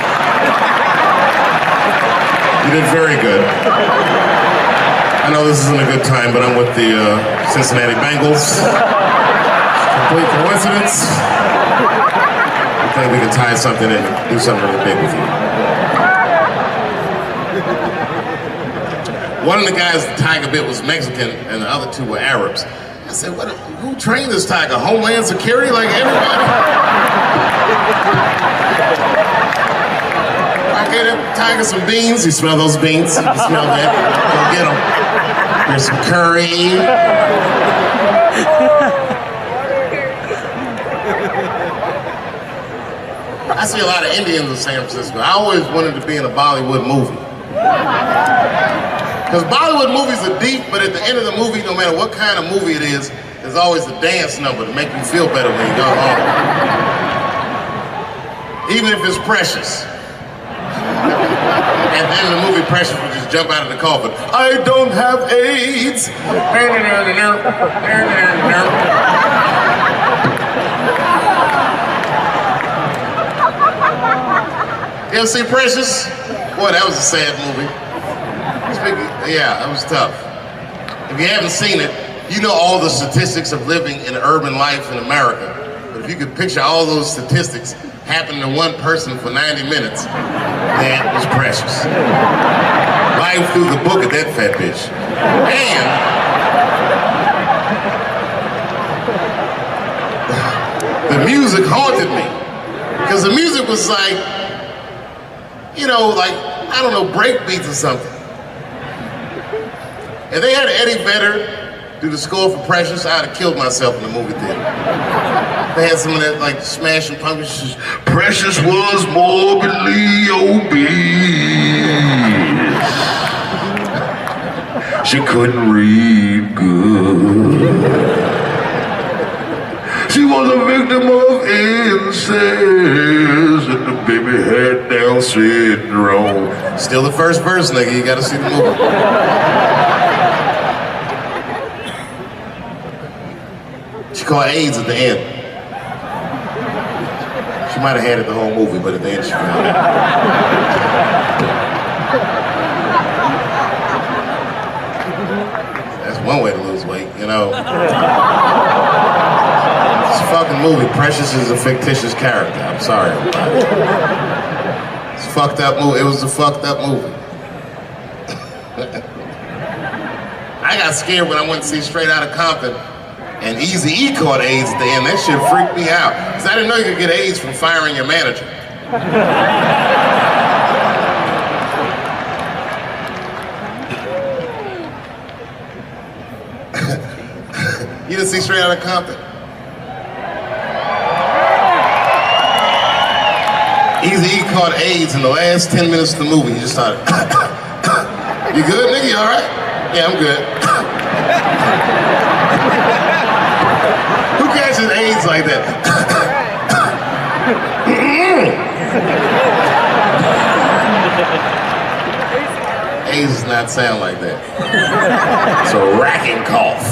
You did very good. I know this isn't a good time, but I'm with the Cincinnati Bengals. Complete coincidence. I think we can tie something in and do something really big with you. One of the guys the tiger bit was Mexican, and the other two were Arabs. I said, who trained this tiger? Homeland Security, like everybody? I gave that tiger some beans. You smell those beans? You can smell that. Go get them. There's some curry. I see a lot of Indians in San Francisco. I always wanted to be in a Bollywood movie. Because Bollywood movies are deep, but at the end of the movie, no matter what kind of movie it is, there's always a dance number to make you feel better when you go home. Even if it's Precious. At the end of the movie, Precious would just jump out of the coffin. I don't have AIDS. You ever see Precious? Boy, that was a sad movie. Yeah, that was tough. If you haven't seen it, you know all the statistics of living in urban life in America. But if you could picture all those statistics happening to one person for 90 minutes, that was Precious. Life through the book of that fat bitch. And the music haunted me. Because the music was like, you know, like, I don't know, break beats or something. If they had Eddie Vedder do the score for Precious, I'd have killed myself in the movie theater. They had some of that, like, Smashing Pumpkins. Precious was morbidly obese. She couldn't read good. She was a victim of incest, and the baby had Down syndrome. Still the first verse, nigga. You gotta see the movie. She caught AIDS at the end. She might have had it the whole movie, but at the end she found it. That's one way to lose weight, you know. It's a fucking movie. Precious is a fictitious character. I'm sorry, everybody. It's a fucked up movie. It was a fucked up movie. I got scared when I went to see Straight Outta Compton. And Eazy-E caught AIDS at the end. That shit freaked me out. Because I didn't know you could get AIDS from firing your manager. You didn't see Straight Outta Compton? Eazy-E caught AIDS in the last 10 minutes of the movie. He just started, you good, nigga? You all right? Yeah, I'm good. Who catches AIDS like that? AIDS does not sound like that. It's a racking cough.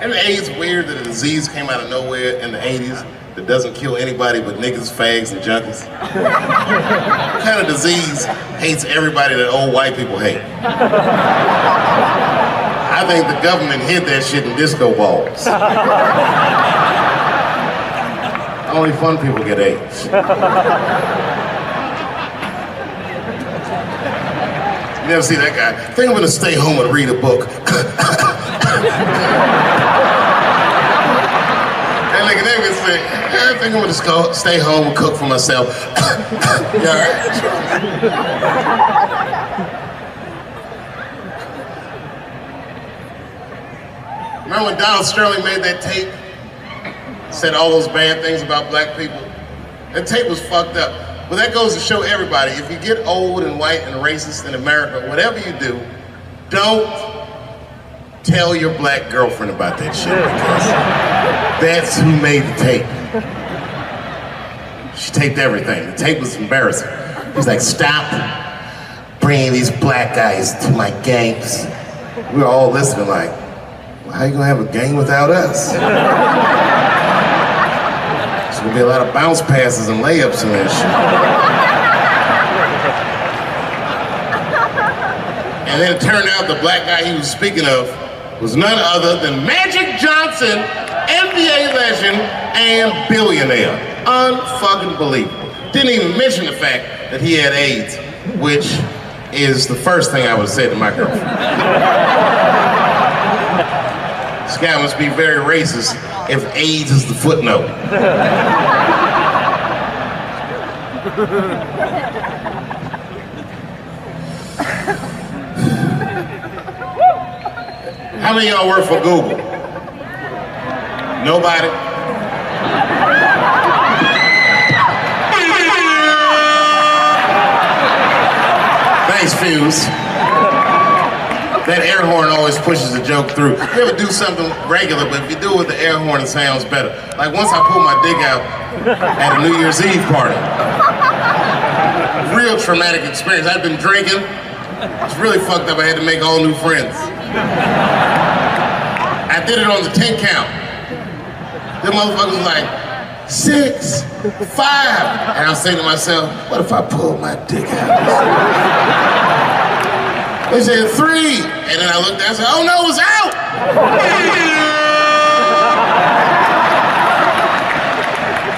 And AIDS weird that a disease came out of nowhere in the 80s that doesn't kill anybody but niggas, fags, and junkies? What kind of disease hates everybody that old white people hate? I think the government hid that shit in disco balls. Only fun people get AIDS. You never see that guy. I think I'm gonna stay home and read a book. And like an nigga say, I think I'm gonna stay home and cook for myself. You all right? Remember when Donald Sterling made that tape? Said all those bad things about black people? That tape was fucked up. But that goes to show everybody, if you get old and white and racist in America, whatever you do, don't tell your black girlfriend about that shit, because that's who made the tape. She taped everything. The tape was embarrassing. He was like, stop bringing these black guys to my games. We were all listening like, well, how you gonna have a game without us? There's gonna be a lot of bounce passes and layups in that shit. And then it turned out the black guy he was speaking of was none other than Magic Johnson, NBA legend and billionaire. Unfucking believable. Didn't even mention the fact that he had AIDS, which is the first thing I would say to my girlfriend. This guy must be very racist if AIDS is the footnote. How many of y'all work for Google? Nobody? Thanks, Fuse. That air horn always pushes the joke through. You ever do something regular, but if you do it with the air horn, it sounds better. Like once I pulled my dick out at a New Year's Eve party. Real traumatic experience. I'd been drinking. It's really fucked up. I had to make all new friends. I did it on the 10 count. The motherfucker was like, 6, 5. And I was saying to myself, what if I pulled my dick out? They said 3, and then I looked down and said, oh no, it's out!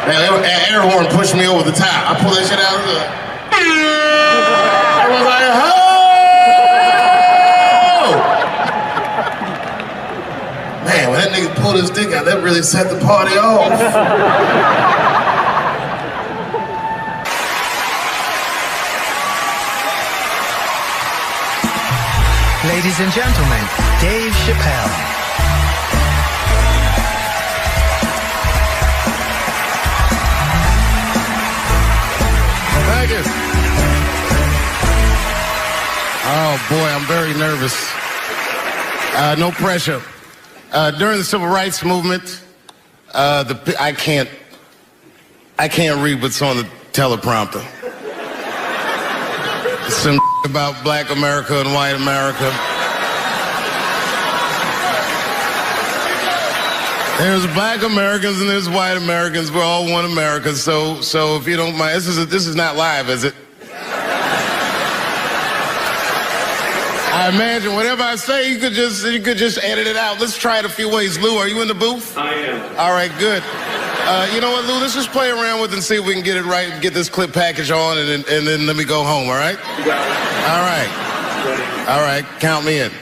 That air horn pushed me over the top. I pulled that shit out of the... I was like, oh! Man, when that nigga pulled his dick out, that really set the party off. Ladies and gentlemen, Dave Chappelle. Thank you. Oh boy, I'm very nervous. No pressure. During the civil rights movement, I can't read what's on the teleprompter. Some about black America and white America. There's black Americans and there's white Americans. We're all one America. So if you don't mind, this is not live, is it? I imagine whatever I say, you could just edit it out. Let's try it a few ways. Lou, are you in the booth? I am. All right, good. You know what, Lou? Let's just play around with it and see if we can get it right and get this clip package on, and then let me go home. All right? You got it. All right. Ready. All right. Count me in.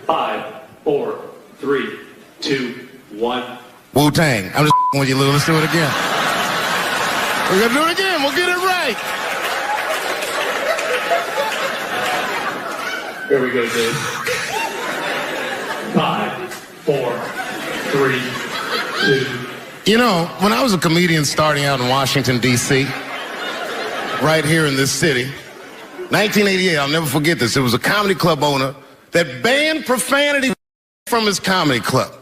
5, 4, 3, 2, 1. Wu-Tang. I'm just with you, Lou. Let's do it again. We're gonna do it again. We'll get it right. Here we go, Dave. 5, 4, 3, 2. You know, when I was a comedian starting out in Washington, D.C., right here in this city, 1988, I'll never forget this. It was a comedy club owner that banned profanity from his comedy club.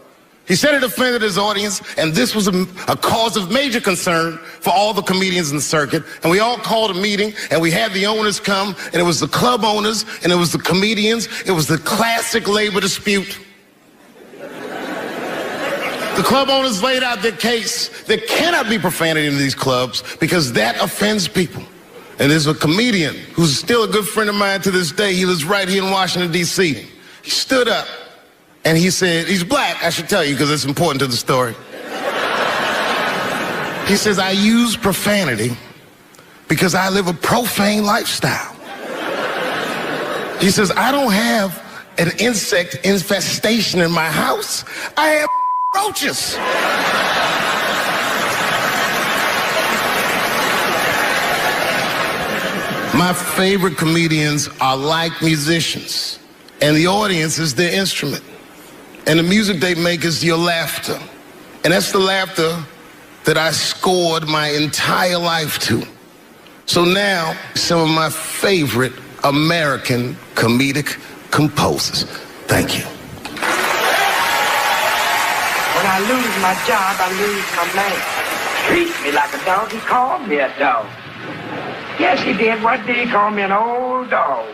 He said it offended his audience, and this was a cause of major concern for all the comedians in the circuit. And we all called a meeting, and we had the owners come, and it was the club owners, and it was the comedians. It was the classic labor dispute. The club owners laid out their case. There cannot be profanity in these clubs because that offends people. And there's a comedian who's still a good friend of mine to this day. He lives right here in Washington, D.C. He stood up. And he said, he's black, I should tell you, because it's important to the story. He says, I use profanity because I live a profane lifestyle. He says, I don't have an insect infestation in my house. I have roaches. My favorite comedians are like musicians, and the audience is their instrument. And the music they make is your laughter. And that's the laughter that I scored my entire life to. So now, some of my favorite American comedic composers. Thank you. When I lose my job, I lose my man. Treat me like a dog, he called me a dog. Yes, he did. What did he call me? An old dog.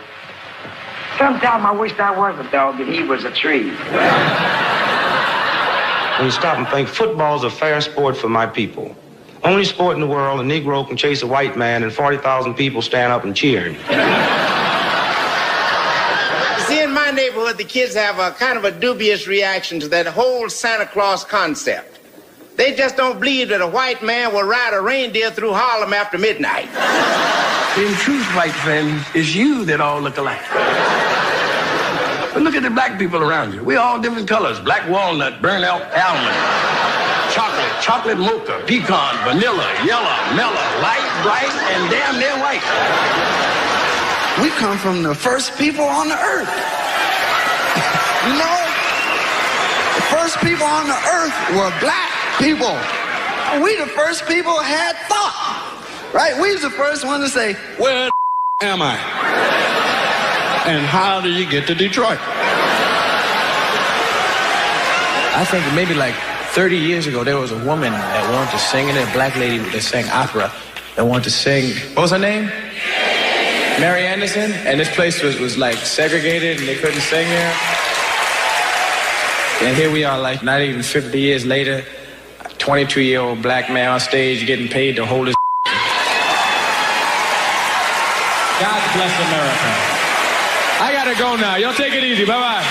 Sometimes I wished I was a dog and he was a tree. When you stop and think, football's a fair sport for my people. Only sport in the world a Negro can chase a white man and 40,000 people stand up and cheer him. See, in my neighborhood, the kids have a kind of a dubious reaction to that whole Santa Claus concept. They just don't believe that a white man will ride a reindeer through Harlem after midnight. In truth, white friend, it's you that all look alike. But look at the black people around you. We're all different colors. Black walnut, burnt almond, chocolate mocha, pecan, vanilla, yellow, mellow, light, bright, and damn near white. We come from the first people on the earth. You know, the first people on the earth were black people. We the first people had thought. Right? We was the first one to say, where am I? And how do you get to Detroit? I think maybe like 30 years ago, there was a woman that wanted to sing, and a black lady that sang opera that wanted to sing. What was her name? Mary Anderson. And this place was like segregated, and they couldn't sing here. And here we are, like not even 50 years later, a 22-year-old black man on stage getting paid to hold his. God bless America. I gotta go now. Y'all take it easy. Bye-bye.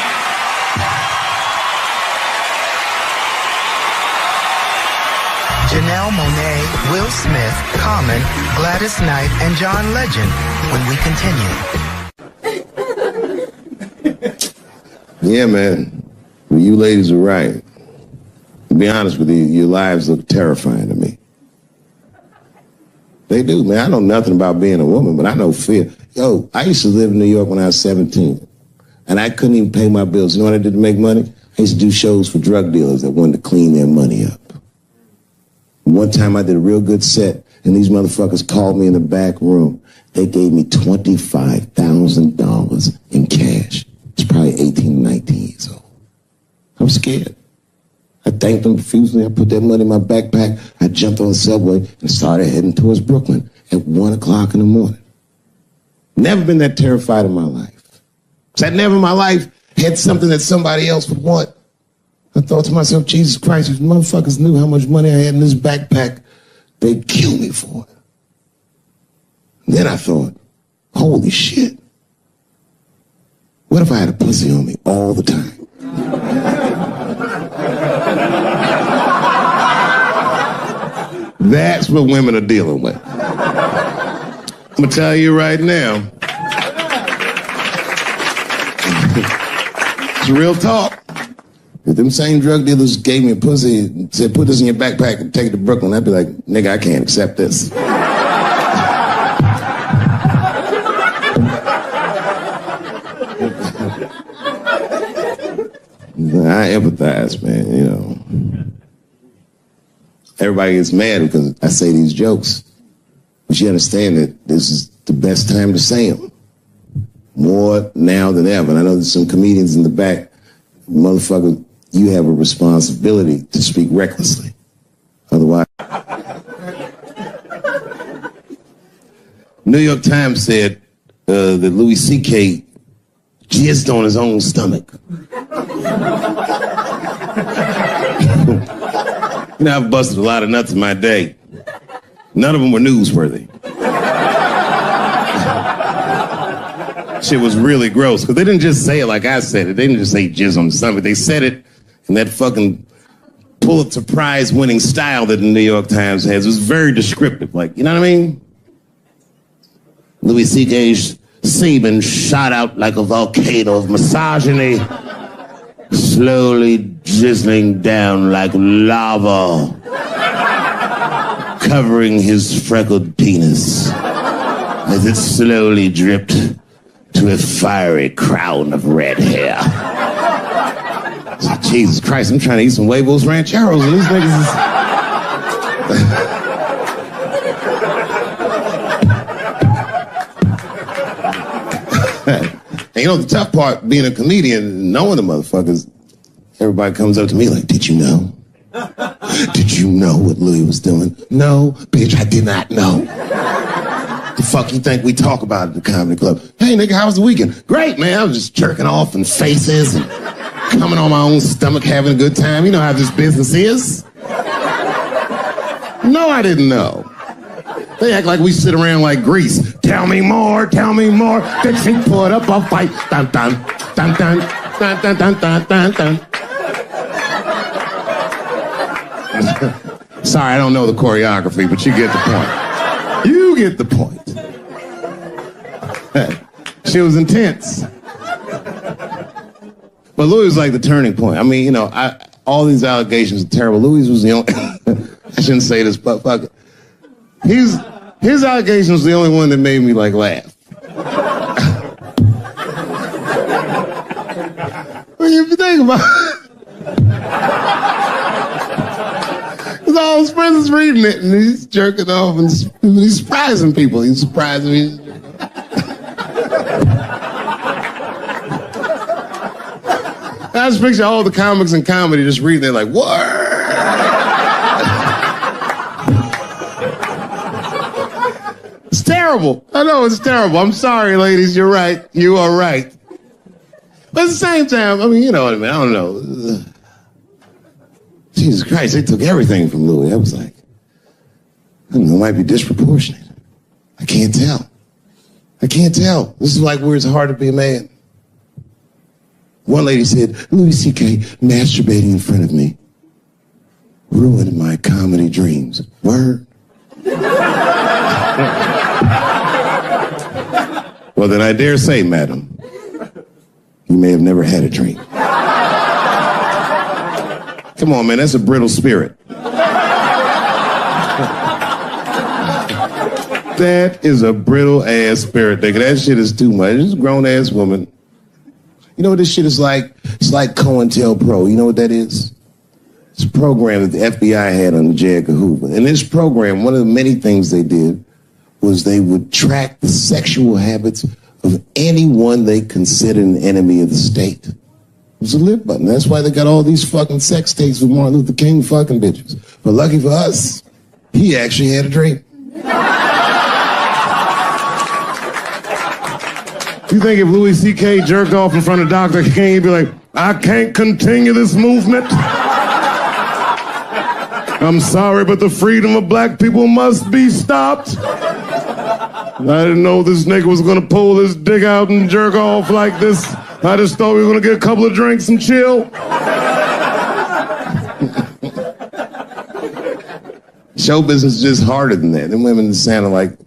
Janelle Monáe, Will Smith, Common, Gladys Knight, and John Legend when we continue. Yeah, man. Well, you ladies are right. To be honest with you, your lives look terrifying to me. They do, man. I know nothing about being a woman, but I know fear. Yo, I used to live in New York when I was 17, and I couldn't even pay my bills. You know what I did to make money? I used to do shows for drug dealers that wanted to clean their money up. One time I did a real good set, and these motherfuckers called me in the back room. They gave me $25,000 in cash. It's probably 18, 19 years old. I'm scared. thanked them profusely. I put that money in my backpack. I jumped on the subway and started heading towards Brooklyn at 1 o'clock in the morning. Never been that terrified in my life. Because I never in my life had something that somebody else would want. I thought to myself, Jesus Christ, if motherfuckers knew how much money I had in this backpack, they'd kill me for it. And then I thought, holy shit. What if I had a pussy on me all the time? That's what women are dealing with. I'm gonna tell you right now. It's real talk. If them same drug dealers gave me a pussy and said, put this in your backpack and take it to Brooklyn, I'd be like, nigga, I can't accept this. I empathize, man, you know. Everybody gets mad because I say these jokes. But you understand that this is the best time to say them. More now than ever. And I know there's some comedians in the back. Motherfucker, you have a responsibility to speak recklessly. Otherwise. New York Times said that Louis C.K. jizzed on his own stomach. You know, I've busted a lot of nuts in my day. None of them were newsworthy. Shit was really gross, because they didn't just say it like I said it. They didn't just say jizz on the stomach. They said it in that fucking Pulitzer Prize winning style that the New York Times has. It was very descriptive, like, you know what I mean? Louis C.K.'s semen shot out like a volcano of misogyny, slowly drizzling down like lava, covering his freckled penis as it slowly dripped to a fiery crown of red hair. So, Jesus Christ, I'm trying to eat some huevos rancheros and these niggas is... And you know, the tough part, being a comedian, knowing the motherfuckers, everybody comes up to me like, did you know? Did you know what Louis was doing? No, bitch, I did not know. The fuck you think we talk about at the comedy club? Hey, nigga, how was the weekend? Great, man. I was just jerking off and faces and coming on my own stomach, having a good time. You know how this business is. No, I didn't know. They act like we sit around like Grease. Tell me more, tell me more. Then she put up a fight. Dun, dun, dun, dun, dun, dun, dun, dun, dun, dun. Sorry, I don't know the choreography, but you get the point. You get the point. She was intense. But Louis was like the turning point. I mean, you know, all these allegations are terrible. Louis was the only... I shouldn't say this, but fuck it. His allegation was the only one that made me, like, laugh. Well, if you think about it... Because all his friends is reading it, and he's jerking off, and he's surprising people. He's surprising me. I just picture all the comics in comedy just reading it like, what? It's terrible. I know it's terrible. I'm sorry, ladies. You're right. You are right. But at the same time, I mean, you know what I mean? I don't know. Jesus Christ, they took everything from Louis. I was like, I don't know, it might be disproportionate. I can't tell. I can't tell. This is like where it's hard to be a man. One lady said, Louis C.K. masturbating in front of me ruined my comedy dreams. Word? Well, then I dare say, madam, you may have never had a dream. Come on, man, that's a brittle spirit. That is a brittle-ass spirit, nigga. That shit is too much. This is a grown-ass woman. You know what this shit is like? It's like COINTELPRO. You know what that is? It's a program that the FBI had under J. Edgar Hoover. In this program, one of the many things they did was they would track the sexual habits of anyone they considered an enemy of the state. was a lip button. That's why they got all these fucking sex tapes with Martin Luther King fucking bitches. But lucky for us, he actually had a dream. You think if Louis C.K. jerked off in front of Dr. King, he'd be like, I can't continue this movement. I'm sorry, but the freedom of black people must be stopped. I didn't know this nigga was gonna pull his dick out and jerk off like this. I just thought we were gonna get a couple of drinks and chill. Show business is just harder than that. Them women sound like,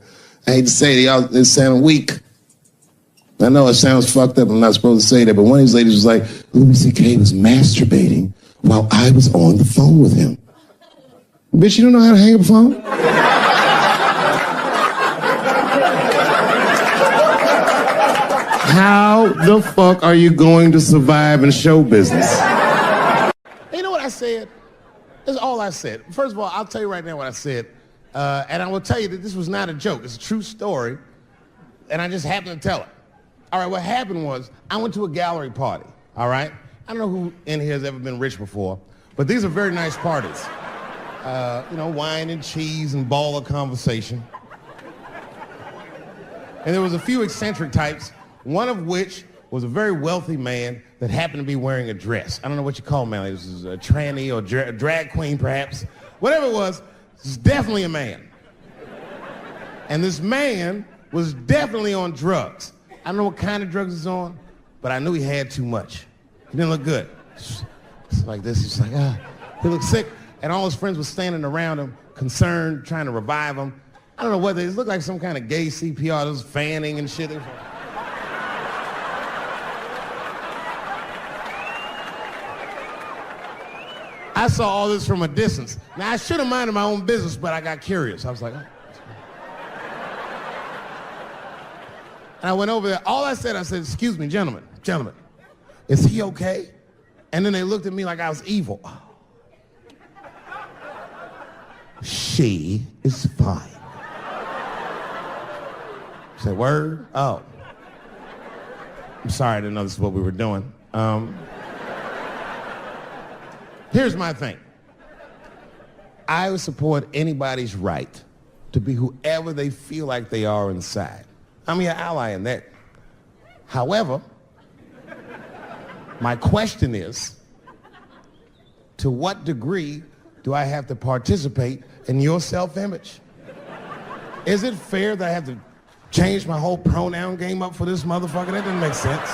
I hate to say it, they sound weak. I know it sounds fucked up, I'm not supposed to say that, but one of these ladies was like, Louis C.K. was masturbating while I was on the phone with him. Bitch, you don't know how to hang up a phone? How the fuck are you going to survive in show business? You know what I said? That's all I said. First of all, I'll tell you right now what I said. And I will tell you that this was not a joke. It's a true story. And I just happened to tell it. All right, what happened was I went to a gallery party, all right? I don't know who in here has ever been rich before, but these are very nice parties. Wine and cheese and ball of conversation. And there was a few eccentric types, one of which was a very wealthy man that happened to be wearing a dress. I don't know what you call him, man. This is a tranny or a drag queen, perhaps. Whatever it was definitely a man. And this man was definitely on drugs. I don't know what kind of drugs he's on, but I knew he had too much. He didn't look good. It's like this. He's like, he looked sick. And all his friends were standing around him, concerned, trying to revive him. I don't know whether it looked like some kind of gay CPR. There was fanning and shit. I saw all this from a distance. Now, I should have minded my own business, but I got curious. I was like, And I went over there. All I said, excuse me, gentlemen, is he okay? And then they looked at me like I was evil. She is fine. I said, word? Oh. I'm sorry, I didn't know this is what we were doing. Here's my thing. I would support anybody's right to be whoever they feel like they are inside. I'm your ally in that. However, my question is, to what degree do I have to participate in your self-image? Is it fair that I have to change my whole pronoun game up for this motherfucker? That doesn't make sense.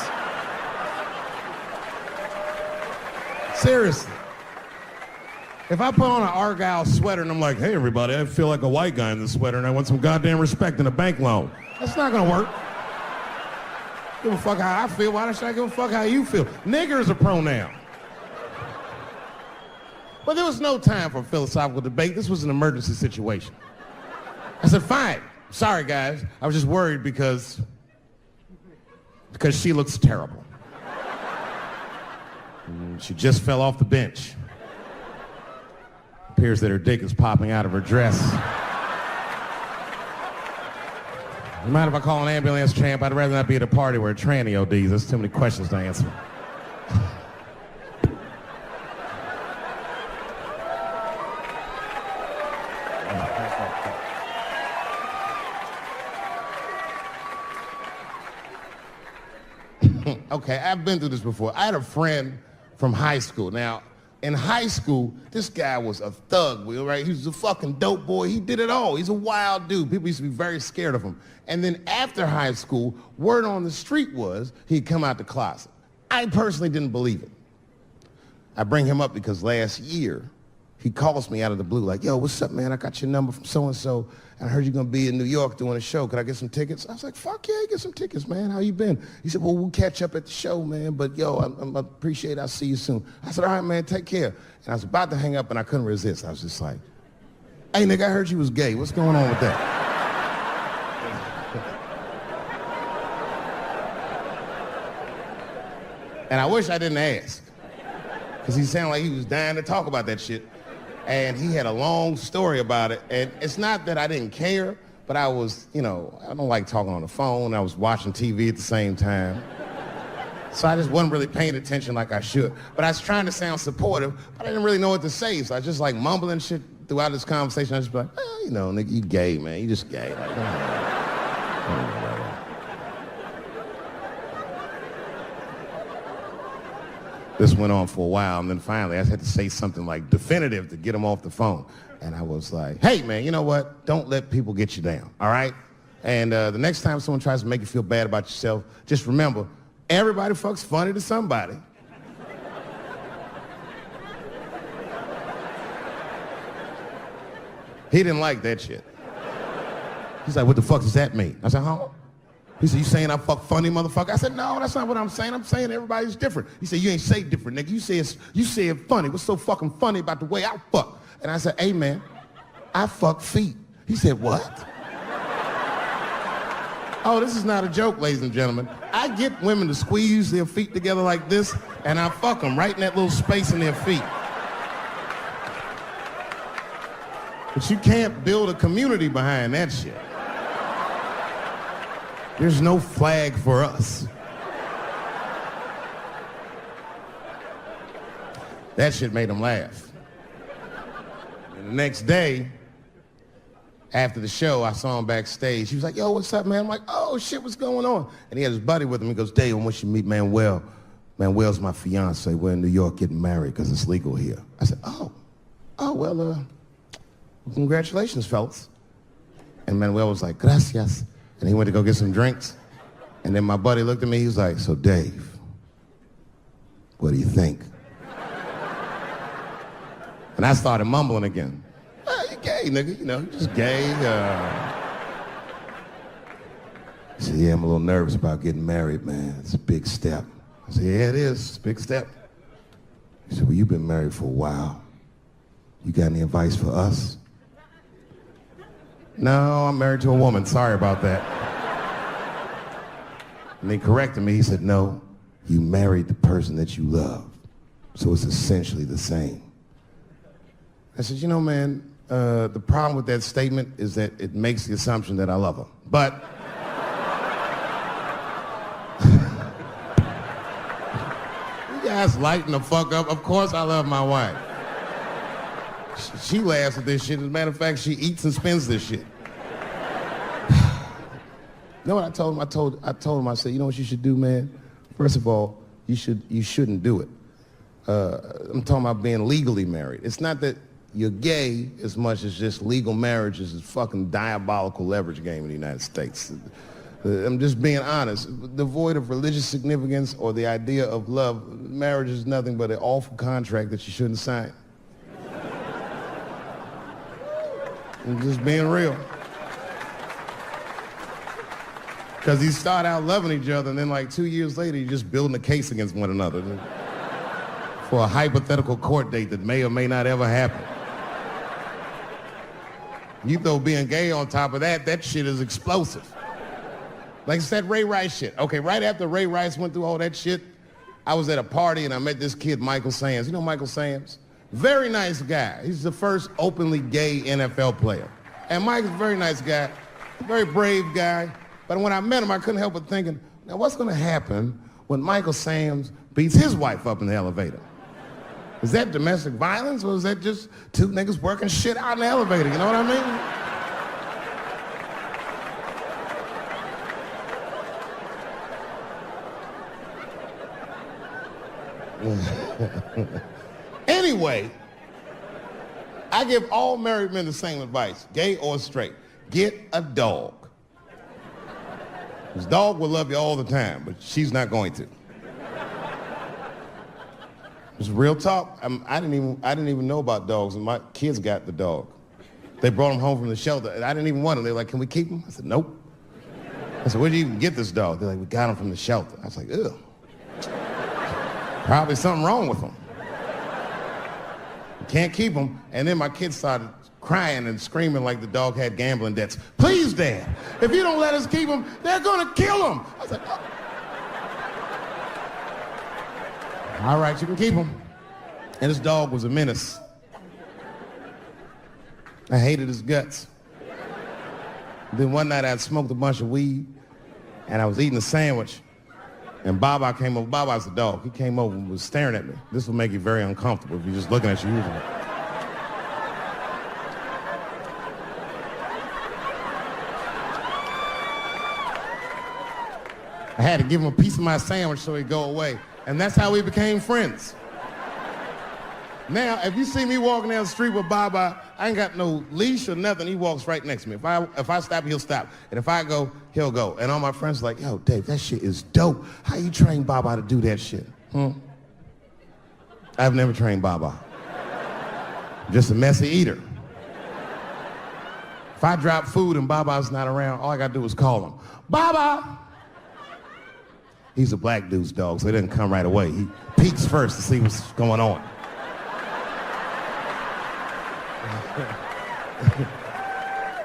Seriously. If I put on an Argyle sweater and I'm like, hey everybody, I feel like a white guy in this sweater and I want some goddamn respect and a bank loan. That's not gonna work. Give a fuck how I feel. Why should I give a fuck how you feel? Nigger is a pronoun. But there was no time for philosophical debate. This was an emergency situation. I said, fine. Sorry, guys. I was just worried because she looks terrible. She just fell off the bench. Appears that her dick is popping out of her dress. You mind if I call an ambulance, champ? I'd rather not be at a party where a tranny ODs. There's too many questions to answer. Okay, I've been through this before. I had a friend from high school. Now, in high school, this guy was a thug, right? He was a fucking dope boy. He did it all. He's a wild dude. People used to be very scared of him. And then after high school, word on the street was he'd come out the closet. I personally didn't believe it. I bring him up because last year, he calls me out of the blue like, yo, what's up, man? I got your number from so-and-so, and I heard you're going to be in New York doing a show. Could I get some tickets? I was like, fuck yeah, get some tickets, man. How you been? He said, well, we'll catch up at the show, man, but yo, I appreciate it. I'll see you soon. I said, all right, man, take care. And I was about to hang up, and I couldn't resist. I was just like, hey, nigga, I heard you was gay. What's going on with that? And I wish I didn't ask, because he sounded like he was dying to talk about that shit. And he had a long story about it. And it's not that I didn't care, but I was, I don't like talking on the phone. I was watching TV at the same time. So I just wasn't really paying attention like I should. But I was trying to sound supportive, but I didn't really know what to say. So I was just like mumbling shit throughout this conversation. I was just like, you know, nigga, you gay, man. You just gay. Like, This went on for a while, and then finally I had to say something like definitive to get him off the phone. And I was like, hey, man, you know what? Don't let people get you down, all right? And the next time someone tries to make you feel bad about yourself, just remember, everybody fucks funny to somebody. He didn't like that shit. He's like, what the fuck does that mean? I said, huh? He said, you saying I fuck funny, motherfucker? I said, no, that's not what I'm saying. I'm saying everybody's different. He said, you ain't say different, nigga. You said funny. What's so fucking funny about the way I fuck? And I said, hey, man, I fuck feet. He said, what? Oh, this is not a joke, ladies and gentlemen. I get women to squeeze their feet together like this, and I fuck them right in that little space in their feet. But you can't build a community behind that shit. There's no flag for us. That shit made him laugh. And the next day, after the show, I saw him backstage. He was like, yo, what's up, man? I'm like, oh, shit, what's going on? And he had his buddy with him. He goes, Dave, I want you to meet Manuel. Manuel's my fiance. We're in New York getting married because it's legal here. I said, well, congratulations, fellas. And Manuel was like, gracias. And he went to go get some drinks. And then my buddy looked at me, he was like, so Dave, what do you think? And I started mumbling again. You gay, nigga, you know, just gay. He said, yeah, I'm a little nervous about getting married, man. It's a big step. I said, yeah, it is. It's a big step. He said, well, you've been married for a while. You got any advice for us? No, I'm married to a woman. Sorry about that. And he corrected me. He said, no, you married the person that you love. So it's essentially the same. I said, you know, man, the problem with that statement is that it makes the assumption that I love her. But you guys lighten the fuck up. Of course I love my wife. She laughs at this shit. As a matter of fact, she eats and spends this shit. You know what I told him? I told him, I said, you know what you should do, man? First of all, you shouldn't do it. I'm talking about being legally married. It's not that you're gay as much as just legal marriage is a fucking diabolical leverage game in the United States. I'm just being honest. Devoid of religious significance or the idea of love, marriage is nothing but an awful contract that you shouldn't sign. I'm just being real. Because you start out loving each other, and then like 2 years later, you're just building a case against one another for a hypothetical court date that may or may not ever happen. You throw being gay on top of that, that shit is explosive. Like it's that Ray Rice shit. Okay, right after Ray Rice went through all that shit, I was at a party and I met this kid, Michael Sams. You know Michael Sams? Very nice guy. He's the first openly gay NFL player. And Mike's a very nice guy, very brave guy. But when I met him, I couldn't help but thinking, now what's gonna happen when Michael Sams beats his wife up in the elevator? Is that domestic violence or is that just two niggas working shit out in the elevator? You know what I mean? Anyway, I give all married men the same advice, gay or straight. Get a dog. His dog will love you all the time, but she's not going to. It's real talk. I didn't even know about dogs, and my kids got the dog. They brought him home from the shelter, and I didn't even want him. They were like, can we keep him? I said, nope. I said, where'd you even get this dog? They're like, we got him from the shelter. I was like, ugh. Probably something wrong with him. Can't keep him. And then my kids started crying and screaming like the dog had gambling debts. Please, Dad, if you don't let us keep him, they're gonna kill him. I was like, oh. All right, you can keep him. And this dog was a menace. I hated his guts. Then one night I'd smoked a bunch of weed and I was eating a sandwich And Baba came over. Baba's a dog. He came over and was staring at me. This will make you very uncomfortable if you're just looking at you usually. I had to give him a piece of my sandwich so he'd go away. And that's how we became friends. Now, if you see me walking down the street with Baba, I ain't got no leash or nothing. He walks right next to me. If I stop, he'll stop. And if I go, he'll go. And all my friends are like, yo, Dave, that shit is dope. How you train Baba to do that shit? I've never trained Baba. Just a messy eater. If I drop food and Baba's not around, all I gotta do is call him. Baba! He's a black dude's dog, so he doesn't come right away. He peeks first to see what's going on.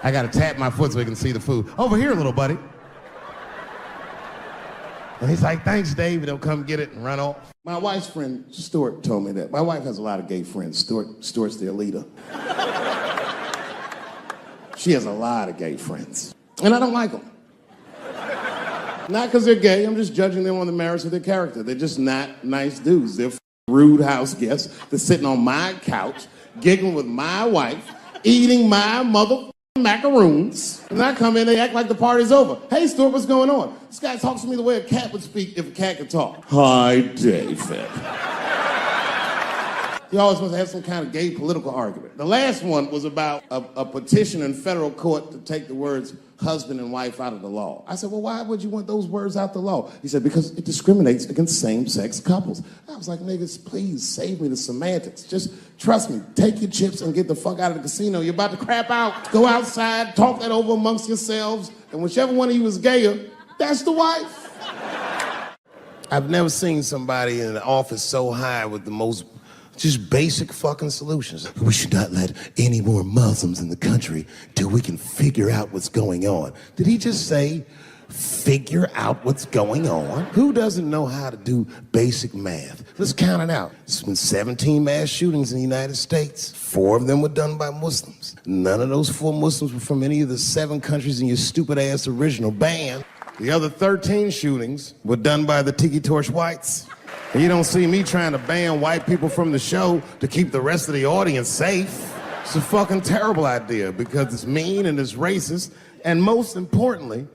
I gotta tap my foot so he can see the food. Over here, little buddy. And he's like, thanks, Dave. They'll come get it and run off. My wife's friend, Stuart, told me that. My wife has a lot of gay friends. Stuart's their leader. She has a lot of gay friends. And I don't like them. Not because they're gay. I'm just judging them on the merits of their character. They're just not nice dudes. They're rude house guests. They're sitting on my couch, giggling with my wife, eating my mother macaroons. And I come in, they act like the party's over. Hey, Stuart, what's going on? This guy talks to me the way a cat would speak if a cat could talk. Hi, David. He always must have some kind of gay political argument. The last one was about a petition in federal court to take the words husband and wife out of the law. I said, well, why would you want those words out the law? He said, because it discriminates against same-sex couples. I was like, niggas, please save me the semantics. Just trust me, take your chips and get the fuck out of the casino. You're about to crap out. Go outside, talk that over amongst yourselves, and whichever one of you is gayer, that's the wife. I've never seen somebody in the office so high with the most just basic fucking solutions. We should not let any more Muslims in the country till we can figure out what's going on. Did he just say, figure out what's going on? Who doesn't know how to do basic math? Let's count it out. There's been 17 mass shootings in the United States. 4 of them were done by Muslims. None of those 4 Muslims were from any of the 7 countries in your stupid-ass original band. The other 13 shootings were done by the Tiki Torch whites. And you don't see me trying to ban white people from the show to keep the rest of the audience safe. It's a fucking terrible idea because it's mean and it's racist. And most importantly,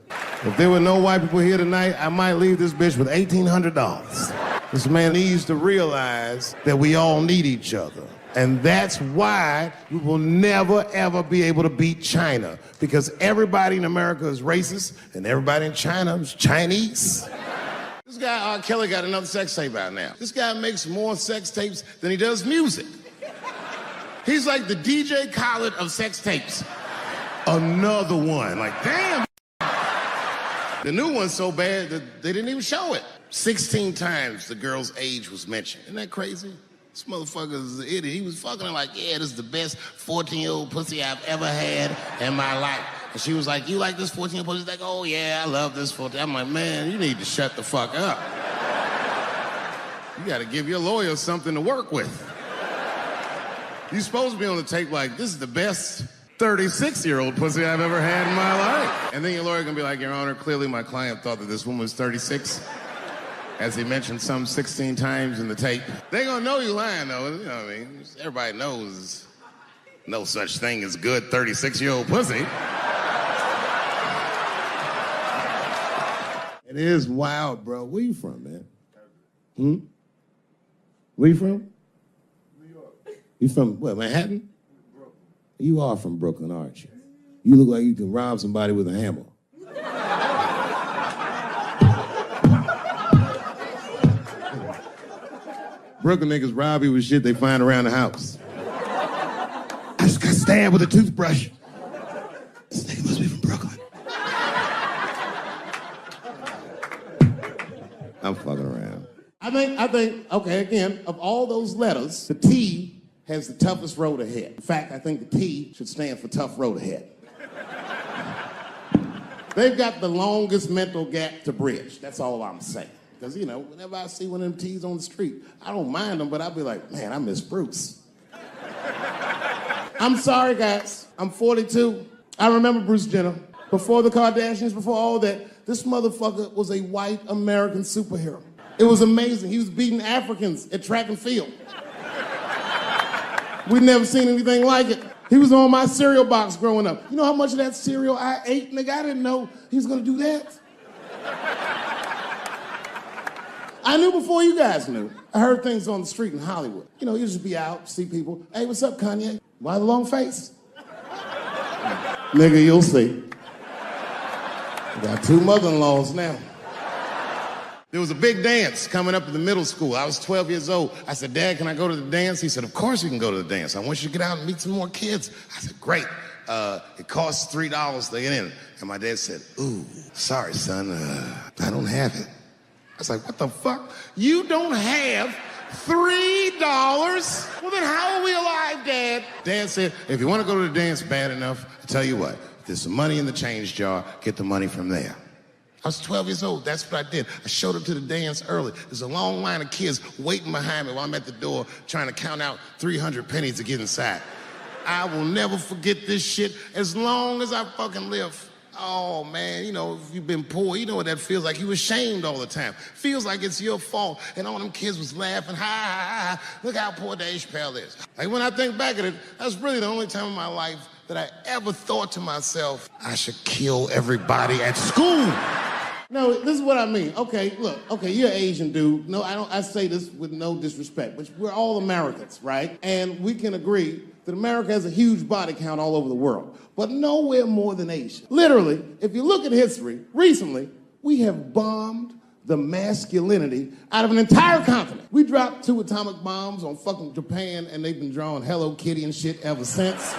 if there were no white people here tonight, I might leave this bitch with $1,800. This man needs to realize that we all need each other. And that's why we will never, ever be able to beat China. Because everybody in America is racist and everybody in China is Chinese. This guy, R. Kelly, got another sex tape out now. This guy makes more sex tapes than he does music. He's like the DJ Khaled of sex tapes. Another one. Like, damn. The new one's so bad that they didn't even show it. 16 times the girl's age was mentioned. Isn't that crazy? This motherfucker is an idiot. He was fucking her like, yeah, this is the best 14-year-old pussy I've ever had in my life. And she was like, you like this 14-year-old pussy? He's like, oh, yeah, I love this 14. I'm like, man, you need to shut the fuck up. You got to give your lawyer something to work with. You're supposed to be on the tape like, this is the best 36-year-old pussy I've ever had in my life. And then your lawyer can be like, Your Honor, clearly my client thought that this woman was 36. As he mentioned some 16 times in the tape. They gonna know you lying though, you know what I mean? Everybody knows no such thing as good 36-year-old pussy. It is wild, bro. Where you from, man? Where you from? New York. You from, what, Manhattan? Brooklyn. You are from Brooklyn, aren't you? You look like you can rob somebody with a hammer. Brooklyn niggas rob you with shit they find around the house. I just got stabbed with a toothbrush. This nigga must be from Brooklyn. I'm fucking around. I think, okay, again, of all those letters, the T has the toughest road ahead. In fact, I think the T should stand for tough road ahead. They've got the longest mental gap to bridge. That's all I'm saying. Because, you know, whenever I see one of them T's on the street, I don't mind them, but I'll be like, man, I miss Bruce. I'm sorry, guys. I'm 42. I remember Bruce Jenner. Before the Kardashians, before all that, This motherfucker was a white American superhero. It was amazing. He was beating Africans at track and field. We'd never seen anything like it. He was on my cereal box growing up. You know how much of that cereal I ate, nigga? I didn't know he was gonna do that. I knew before you guys knew. I heard things on the street in Hollywood. You know, you just be out, see people. Hey, what's up, Kanye? Why the long face? Nigga, you'll see. I got 2 mother-in-laws now. There was a big dance coming up in the middle school. I was 12 years old. I said, Dad, can I go to the dance? He said, of course you can go to the dance. I want you to get out and meet some more kids. I said, great. It costs $3 to get in. And my dad said, ooh, sorry, son, I don't have it. I was like, what the fuck? You don't have $3? Well, then how are we alive, Dad? Dad said, if you want to go to the dance bad enough, I'll tell you what, there's some money in the change jar, get the money from there. I was 12 years old. That's what I did. I showed up to the dance early. There's a long line of kids waiting behind me while I'm at the door trying to count out 300 pennies to get inside. I will never forget this shit as long as I fucking live. Oh, man, you know, if you've been poor, you know what that feels like. You ashamed all the time. Feels like it's your fault. And all them kids was laughing, ha, ha, ha. Look how poor Dave Chappelle is. Like, when I think back at it, that's really the only time in my life that I ever thought to myself, I should kill everybody at school. No, this is what I mean. Okay, look, okay, you're an Asian dude. No, I say this with no disrespect, but we're all Americans, right? And we can agree that America has a huge body count all over the world, but nowhere more than Asia. Literally, if you look at history, recently, we have bombed the masculinity out of an entire continent. We dropped 2 atomic bombs on fucking Japan, and they've been drawing Hello Kitty and shit ever since.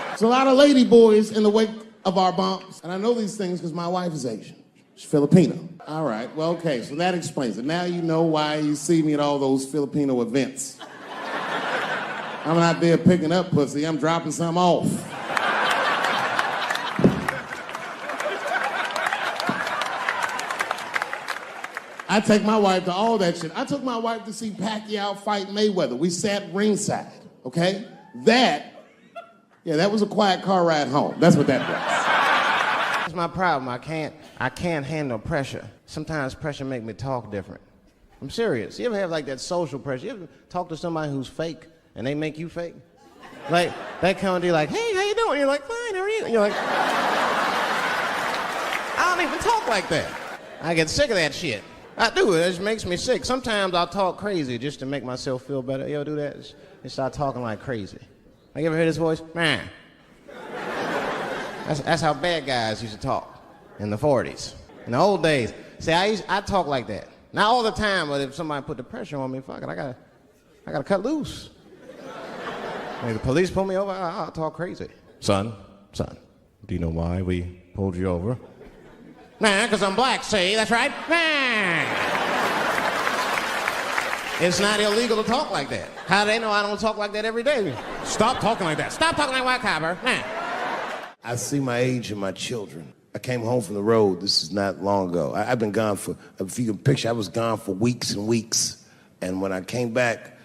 There's a lot of lady boys in the wake of our bombs, and I know these things because my wife is Asian. She's Filipino. All right, well, okay, so that explains it. Now you know why you see me at all those Filipino events. I'm not there picking up pussy, I'm dropping some off. I take my wife to all that shit. I took my wife to see Pacquiao fight Mayweather. We sat ringside, okay? That was a quiet car ride home. That's what that was. That's my problem. I can't handle pressure. Sometimes pressure make me talk different. I'm serious. You ever have like that social pressure? You ever talk to somebody who's fake and they make you fake? Like, that kind of deal, like, hey, how you doing? You're like, fine, how are you? And you're like, I don't even talk like that. I get sick of that shit. I do. It just makes me sick. Sometimes I'll talk crazy just to make myself feel better. You ever do that? Just start talking like crazy. Like, you ever hear this voice? Man. That's how bad guys used to talk in the 40s. In the old days. See, I talk like that. Not all the time, but if somebody put the pressure on me, fuck it, I gotta cut loose. If the police pull me over, I'll talk crazy. Son, do you know why we pulled you over? Nah, because I'm black, see, that's right. Nah. It's not illegal to talk like that. How do they know I don't talk like that every day? Stop talking like that. Stop talking like white copper. Nah. I see my age in my children. I came home from the road. This is not long ago. I've been gone for, if you can picture, I was gone for weeks and weeks. And when I came back,